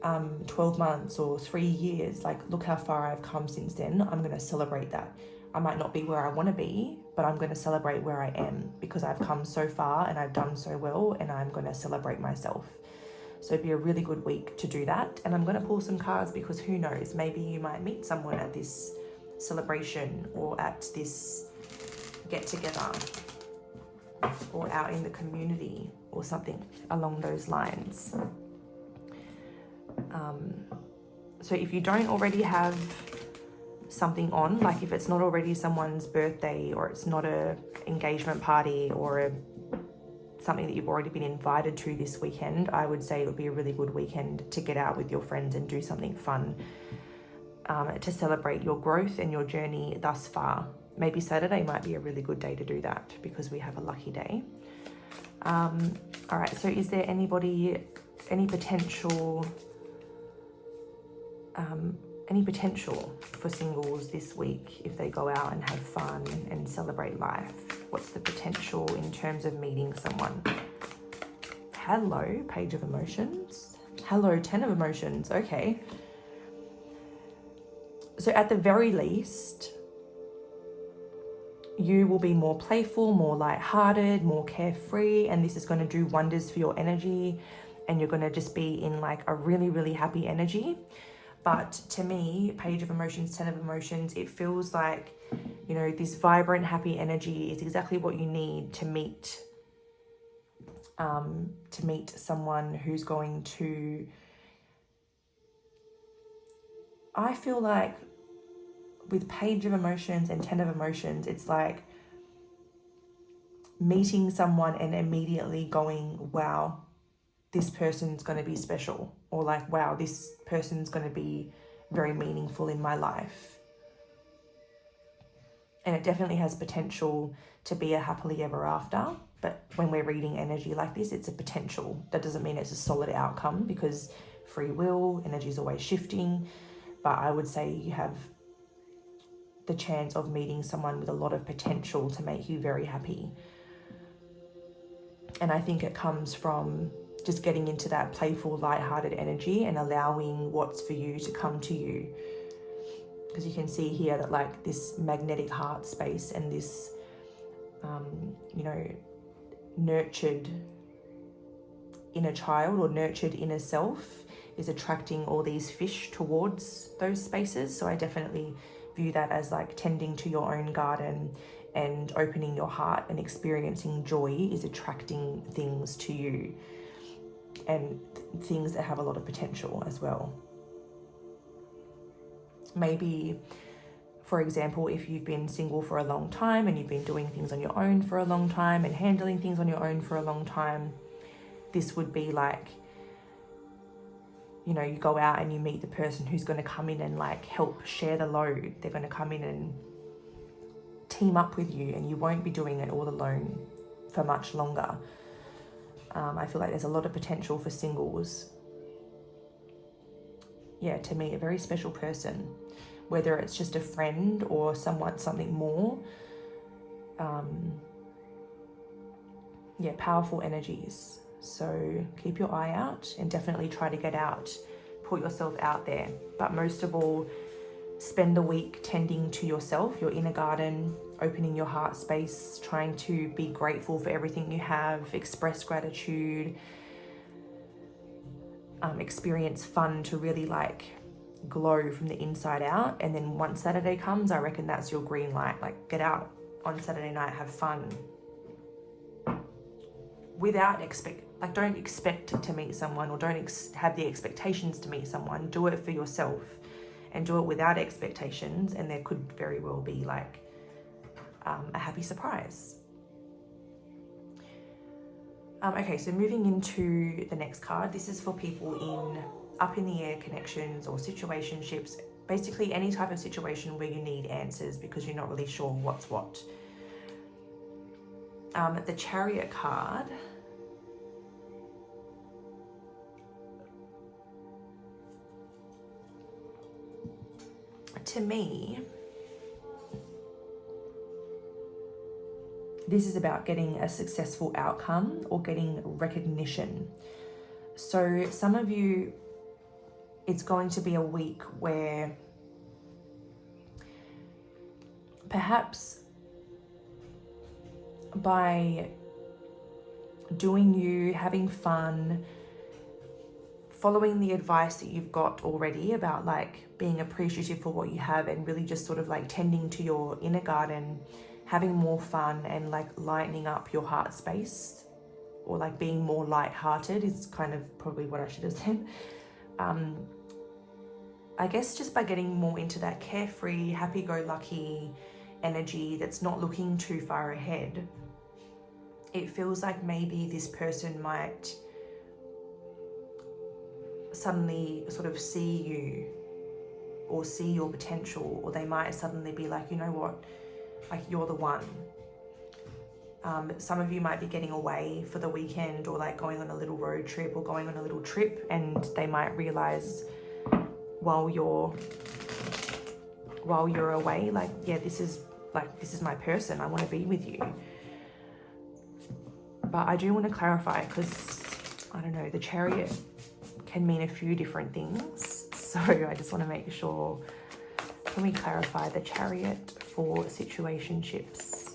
A: 12 months or 3 years, like look how far I've come since then. I'm going to celebrate that. I might not be where I want to be, but I'm going to celebrate where I am because I've come so far and I've done so well, and I'm going to celebrate myself. So it'd be a really good week to do that. And I'm going to pull some cards because who knows, maybe you might meet someone at this celebration or at this get together or out in the community or something along those lines. So if you don't already have something on, like if it's not already someone's birthday or it's not a engagement party or a something that you've already been invited to this weekend, I would say it would be a really good weekend to get out with your friends and do something fun to celebrate your growth and your journey thus far. Maybe Saturday might be a really good day to do that because we have a lucky day. All right, so is there any potential for singles this week if they go out and have fun and celebrate life? What's the potential in terms of meeting someone? Hello, Page of Emotions. Hello, Ten of Emotions. Okay. So at the very least, you will be more playful, more lighthearted, more carefree, and this is going to do wonders for your energy, and you're going to just be in like a really, really happy energy. But to me, Page of Emotions, Ten of Emotions, it feels like, you know, this vibrant, happy energy is exactly what you need to meet someone who's going to, I feel like with Page of Emotions and Ten of Emotions, it's like meeting someone and immediately going, wow, this person's going to be special, or like, wow, this person's going to be very meaningful in my life. And it definitely has potential to be a happily ever after. But when we're reading energy like this, it's a potential. That doesn't mean it's a solid outcome, because free will, energy is always shifting. But I would say you have the chance of meeting someone with a lot of potential to make you very happy. And I think it comes from just getting into that playful, lighthearted energy and allowing what's for you to come to you. Because you can see here that like this magnetic heart space and this, you know, nurtured inner child or nurtured inner self is attracting all these fish towards those spaces. So I definitely view that as like tending to your own garden and opening your heart and experiencing joy is attracting things to you, and things that have a lot of potential as well. Maybe, for example, if you've been single for a long time and you've been doing things on your own for a long time and handling things on your own for a long time, this would be like, you know, you go out and you meet the person who's going to come in and like help share the load. They're going to come in and team up with you, and you won't be doing it all alone for much longer. I feel like there's a lot of potential for singles. Yeah, to me, a very special person, whether it's just a friend or something more. Yeah, powerful energies. So keep your eye out and definitely try to get out, put yourself out there. But most of all, spend the week tending to yourself, your inner garden, opening your heart space, trying to be grateful for everything you have, express gratitude, experience fun to really like glow from the inside out. And then once Saturday comes, I reckon that's your green light. Like, get out on Saturday night, have fun without don't expect to meet someone, or don't have the expectations to meet someone. Do it for yourself and do it without expectations, and there could very well be like a happy surprise. Okay, so moving into the next card, this is for people in up in the air connections or situationships, basically any type of situation where you need answers because you're not really sure what's what. The Chariot card, to me, this is about getting a successful outcome or getting recognition. So some of you, it's going to be a week where perhaps by doing you, having fun, following the advice that you've got already about like being appreciative for what you have and really just sort of like tending to your inner garden, having more fun and like lightening up your heart space, or like being more light-hearted is kind of probably what I should have said. I guess just by getting more into that carefree, happy-go-lucky energy that's not looking too far ahead, it feels like maybe this person might suddenly sort of see you or see your potential, or they might suddenly be like, you know what, like you're the one. Some of you might be getting away for the weekend, or like going on a little road trip or going on a little trip, and they might realize while you're away, like, yeah, this is my person, I want to be with you. But I do want to clarify, because I don't know, the Chariot can mean a few different things, so I just want to make sure. Can we clarify the Chariot for situationships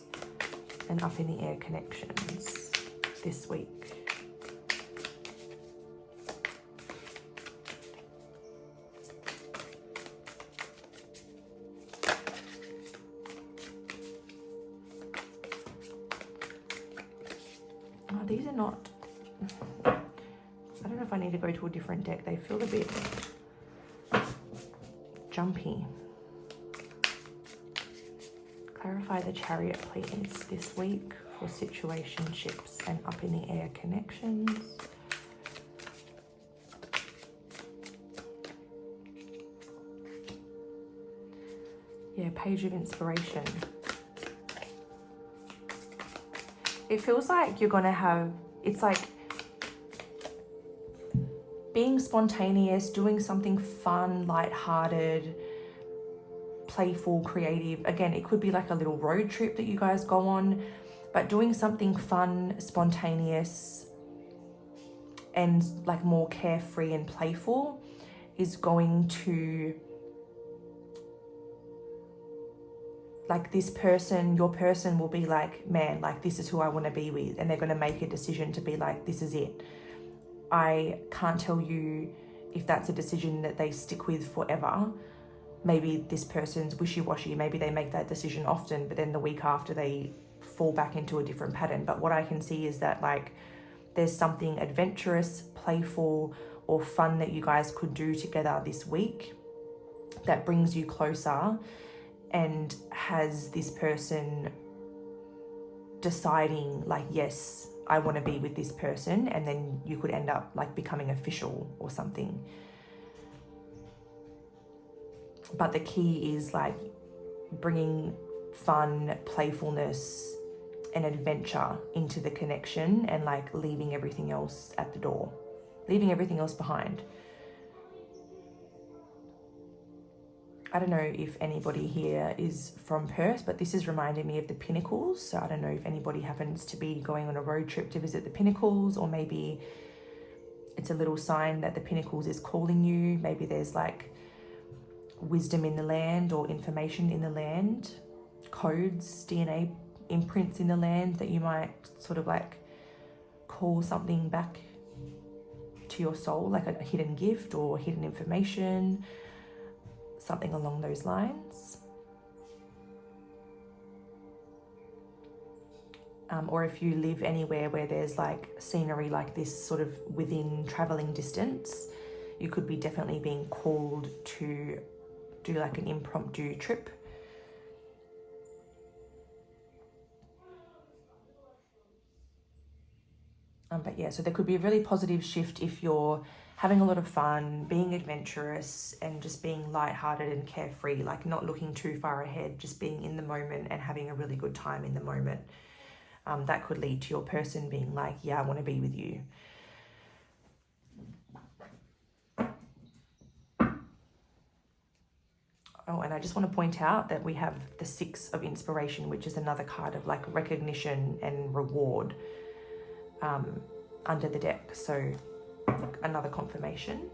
A: and up in the air connections this week? Oh, these are not, I don't know if I need to go to a different deck. They feel a bit jumpy. Clarify the Chariot, please, this week for situationships and up in the air connections. Yeah, Page of Inspiration. It feels like you're gonna have, it's like being spontaneous, doing something fun, lighthearted, playful, creative. Again, it could be like a little road trip that you guys go on, but doing something fun, spontaneous, and like more carefree and playful is going to, like, this person, your person will be like, man, like, this is who I want to be with. And they're going to make a decision to be like, this is it. I can't tell you if that's a decision that they stick with forever. Maybe this person's wishy-washy. Maybe they make that decision often, but then the week after they fall back into a different pattern. But what I can see is that, like, there's something adventurous, playful, or fun that you guys could do together this week that brings you closer and has this person deciding, like, yes, I want to be with this person, and then you could end up like becoming official or something. But the key is like bringing fun, playfulness, and adventure into the connection, and like leaving everything else at the door, leaving everything else behind. I don't know if anybody here is from Perth, but this is reminding me of the Pinnacles. So I don't know if anybody happens to be going on a road trip to visit the Pinnacles, or maybe it's a little sign that the Pinnacles is calling you. Maybe there's like wisdom in the land or information in the land, codes, DNA imprints in the land that you might sort of like call something back to your soul, like a hidden gift or hidden information, something along those lines. Or if you live anywhere where there's like scenery like this sort of within traveling distance, you could be definitely being called to do like an impromptu trip. But yeah, so there could be a really positive shift if you're having a lot of fun, being adventurous, and just being lighthearted and carefree, like not looking too far ahead, just being in the moment and having a really good time in the moment. That could lead to your person being like, yeah, I want to be with you. Oh, and I just want to point out that we have the Six of Inspiration, which is another card of like recognition and reward under the deck. So another confirmation.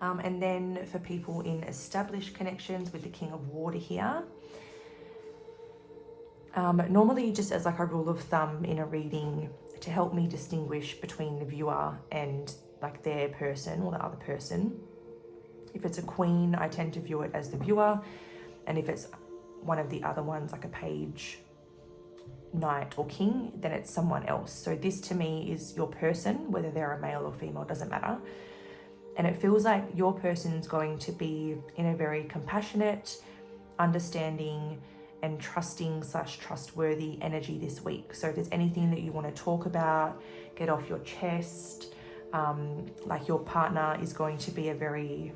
A: And then for people in established connections with the King of Water here, normally just as like a rule of thumb in a reading to help me distinguish between the viewer and like their person or the other person, if it's a queen, I tend to view it as the viewer, and if it's one of the other ones like a page, knight, or king, then it's someone else. So this to me is your person, whether they're a male or female, doesn't matter. And it feels like your person's going to be in a very compassionate, understanding, and trusting / trustworthy energy this week. So if there's anything that you want to talk about, get off your chest, like your partner is going to be a very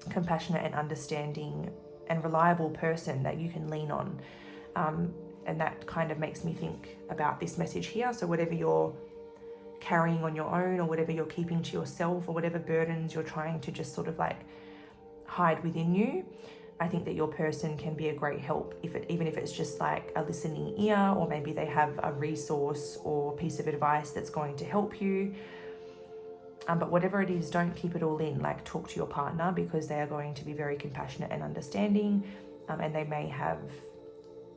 A: compassionate and understanding and reliable person that you can lean on. And that kind of makes me think about this message here. So whatever you're carrying on your own, or whatever you're keeping to yourself, or whatever burdens you're trying to just sort of like hide within you, I think that your person can be a great help, even if it's just like a listening ear, or maybe they have a resource or piece of advice that's going to help you. But whatever it is, don't keep it all in. Like, talk to your partner, because they are going to be very compassionate and understanding, and they may have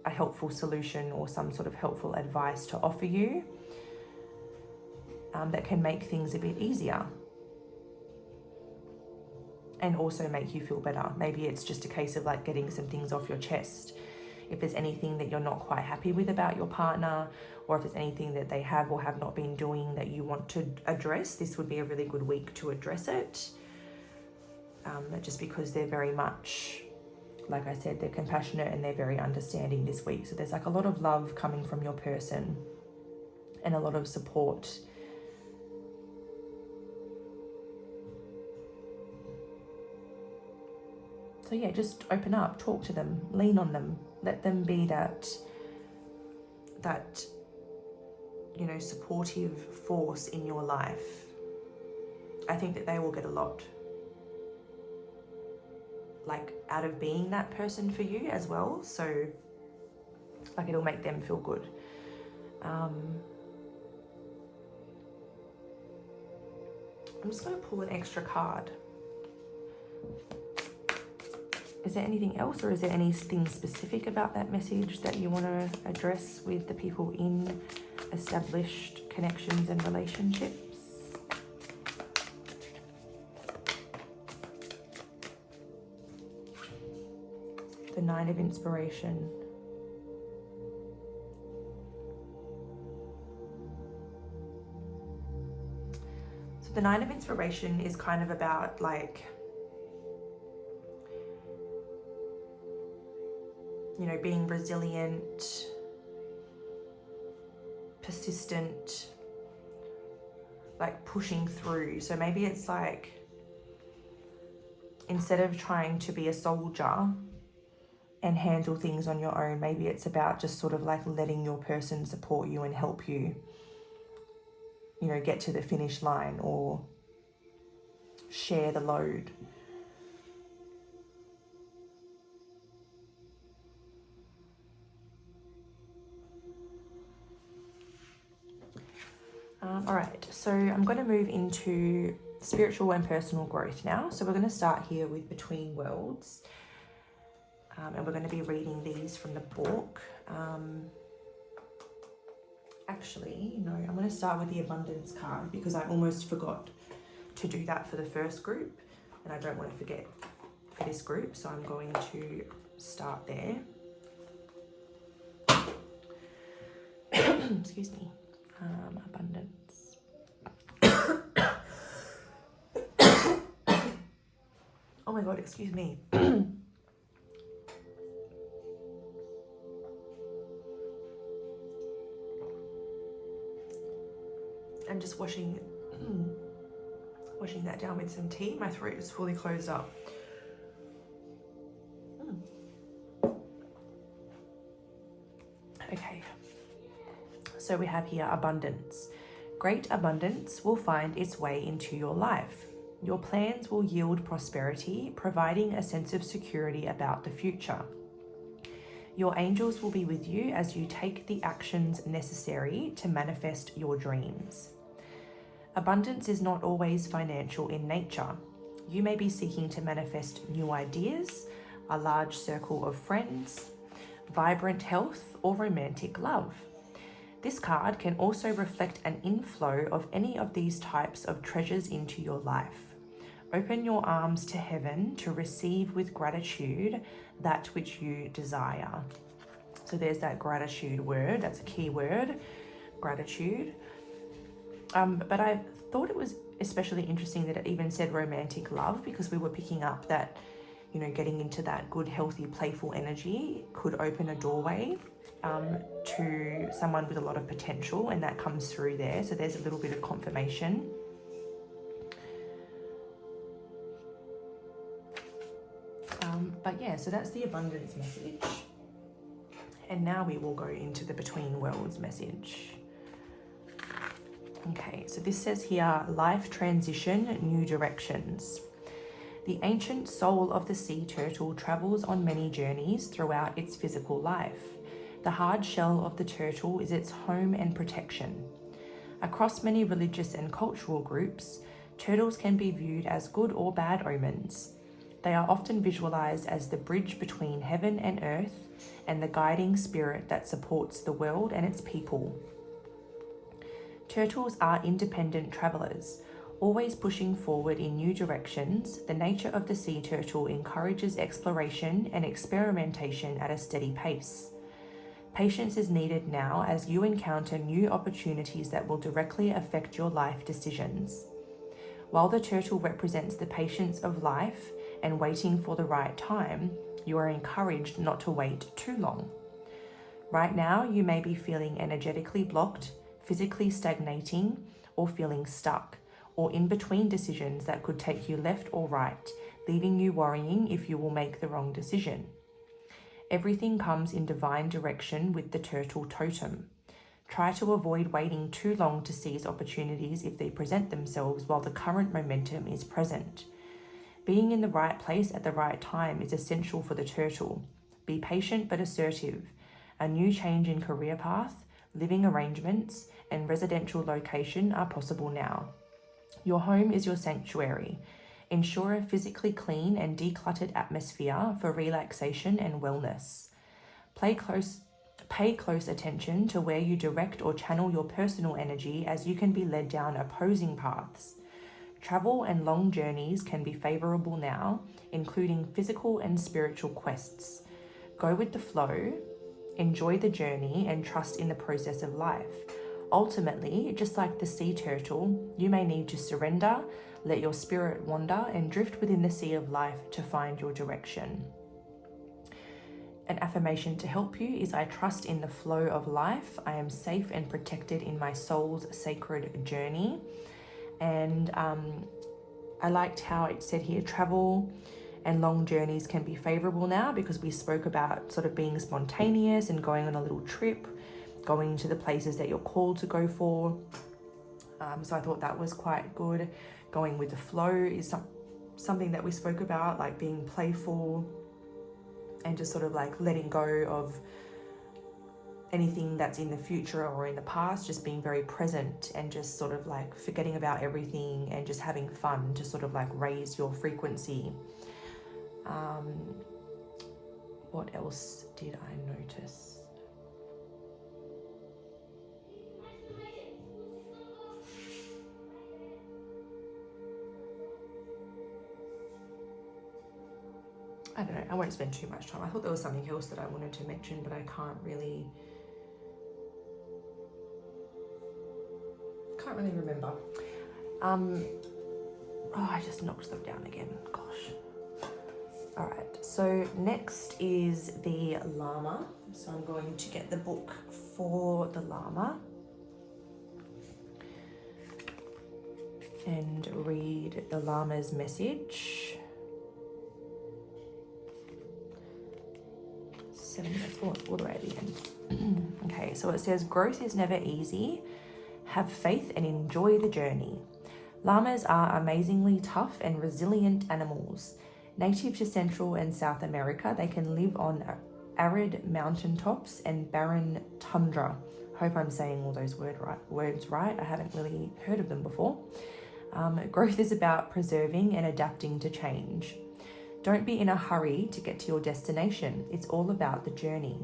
A: a helpful solution or some sort of helpful advice to offer you that can make things a bit easier and also make you feel better. Maybe it's just a case of like getting some things off your chest. If there's anything that you're not quite happy with about your partner, or if there's anything that they have or have not been doing that you want to address, this would be a really good week to address it. Just because they're very much, like I said, they're compassionate and they're very understanding this week. So there's like a lot of love coming from your person and a lot of support. So yeah, just open up, talk to them, lean on them, let them be that you know, supportive force in your life. I think that they will get a lot like out of being that person for you as well. So like, it'll make them feel good. I'm just going to pull an extra card. Is there anything else, or is there anything specific about that message that you want to address with the people in established connections and relationships? The Nine of Inspiration. So the Nine of Inspiration is kind of about like, you know, being resilient, persistent, like pushing through. So maybe it's like, instead of trying to be a soldier and handle things on your own, maybe it's about just sort of like letting your person support you and help you, you know, get to the finish line or share the load. All right, so I'm going to move into spiritual and personal growth now. So we're going to start here with Between Worlds. And we're going to be reading these from the book. Actually, no, I'm going to start with the Abundance card, because I almost forgot to do that for the first group. And I don't want to forget for this group. So I'm going to start there. Excuse me. Abundance. Oh my God, excuse me. I'm just washing that down with some tea. My throat is fully closed up. Okay. So we have here abundance. Great abundance will find its way into your life. Your plans will yield prosperity, providing a sense of security about the future. Your angels will be with you as you take the actions necessary to manifest your dreams. Abundance is not always financial in nature. You may be seeking to manifest new ideas, a large circle of friends, vibrant health, or romantic love. This card can also reflect an inflow of any of these types of treasures into your life. Open your arms to heaven to receive with gratitude that which you desire. So there's that gratitude word. That's a key word, gratitude. But I thought it was especially interesting that it even said romantic love, because we were picking up that, you know, getting into that good, healthy, playful energy could open a doorway to someone with a lot of potential, and that comes through there. So there's a little bit of confirmation. But yeah, so that's the abundance message. And now we will go into the between worlds message. Okay, so this says here, life transition, new directions. The ancient soul of the sea turtle travels on many journeys throughout its physical life. The hard shell of the turtle is its home and protection. Across many religious and cultural groups, turtles can be viewed as good or bad omens. They are often visualized as the bridge between heaven and earth and the guiding spirit that supports the world and its people. Turtles are independent travelers, always pushing forward in new directions. The nature of the sea turtle encourages exploration and experimentation at a steady pace. Patience is needed now as you encounter new opportunities that will directly affect your life decisions. While the turtle represents the patience of life and waiting for the right time, you are encouraged not to wait too long. Right now, you may be feeling energetically blocked, physically stagnating, or feeling stuck, or in between decisions that could take you left or right, leaving you worrying if you will make the wrong decision. Everything comes in divine direction with the turtle totem. Try to avoid waiting too long to seize opportunities if they present themselves while the current momentum is present. Being in the right place at the right time is essential for the turtle. Be patient but assertive. A new change in career path, living arrangements, and residential location are possible now. Your home is your sanctuary. Ensure a physically clean and decluttered atmosphere for relaxation and wellness. Pay close attention to where you direct or channel your personal energy, as you can be led down opposing paths. Travel and long journeys can be favorable now, including physical and spiritual quests. Go with the flow, enjoy the journey, and trust in the process of life. Ultimately, just like the sea turtle, you may need to surrender, let your spirit wander, and drift within the sea of life to find your direction. An affirmation to help you is, I trust in the flow of life. I am safe and protected in my soul's sacred journey. And I liked how it said here, travel and long journeys can be favorable now, because we spoke about sort of being spontaneous and going on a little trip, going into the places that you're called to go for. So I thought that was quite good. Going with the flow is something that we spoke about, like being playful and just sort of like letting go of anything that's in the future or in the past, just being very present and just sort of like forgetting about everything and just having fun to sort of like raise your frequency. What else did I notice? I don't know, I won't spend too much time. I thought there was something else that I wanted to mention, but I can't really remember. I just knocked them down again, gosh. All right, so next is the llama. So I'm going to get the book for the llama and read the llama's message. 7 minutes, it's all the way at the end. Okay, so it says, growth is never easy. Have faith and enjoy the journey. Llamas are amazingly tough and resilient animals. Native to Central and South America, they can live on arid mountaintops and barren tundra. Hope I'm saying all those words right. I haven't really heard of them before. Growth is about preserving and adapting to change. Don't be in a hurry to get to your destination. It's all about the journey.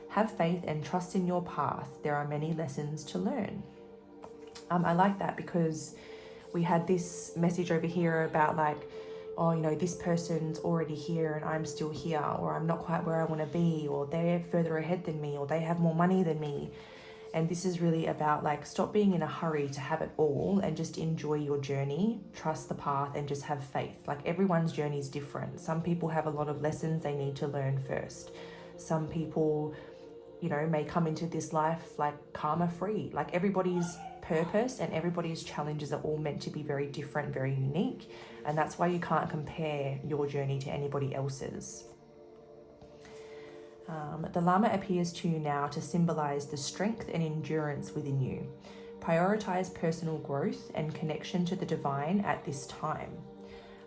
A: Have faith and trust in your path. There are many lessons to learn. I like that, because we had this message over here about like, oh, you know, this person's already here and I'm still here, or I'm not quite where I want to be, or they're further ahead than me, or they have more money than me. And this is really about like, stop being in a hurry to have it all and just enjoy your journey, trust the path, and just have faith. Like, everyone's journey is different. Some people have a lot of lessons they need to learn first. Some people, you know, may come into this life like karma free. Like, everybody's purpose and everybody's challenges are all meant to be very different, very unique. And that's why you can't compare your journey to anybody else's. The Llama appears to you now to symbolize the strength and endurance within you. Prioritize personal growth and connection to the divine at this time.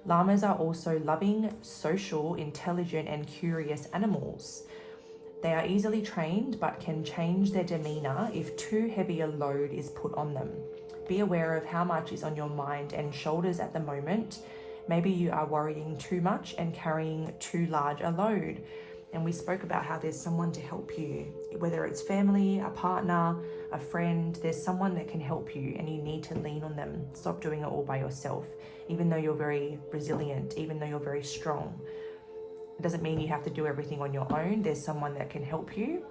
A: Llamas are also loving, social, intelligent, and curious animals. They are easily trained but can change their demeanor if too heavy a load is put on them. Be aware of how much is on your mind and shoulders at the moment. Maybe you are worrying too much and carrying too large a load. And we spoke about how there's someone to help you, whether it's family, a partner, a friend. There's someone that can help you and you need to lean on them. Stop doing it all by yourself. Even though you're very resilient, even though you're very strong, it doesn't mean you have to do everything on your own. There's someone that can help you.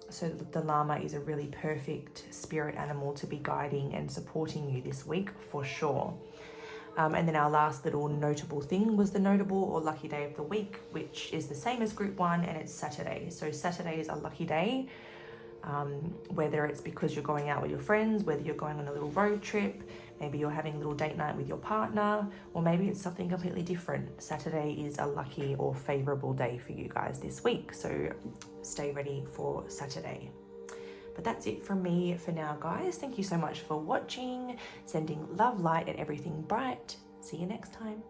A: So the llama is a really perfect spirit animal to be guiding and supporting you this week for sure. And then our last little notable thing was the notable or lucky day of the week, which is the same as group 1, and it's Saturday. So Saturday is a lucky day, whether it's because you're going out with your friends, whether you're going on a little road trip, maybe you're having a little date night with your partner, or maybe it's something completely different. Saturday is a lucky or favorable day for you guys this week. So stay ready for Saturday. But that's it from me for now, guys. Thank you so much for watching. Sending love, light, and everything bright. See you next time.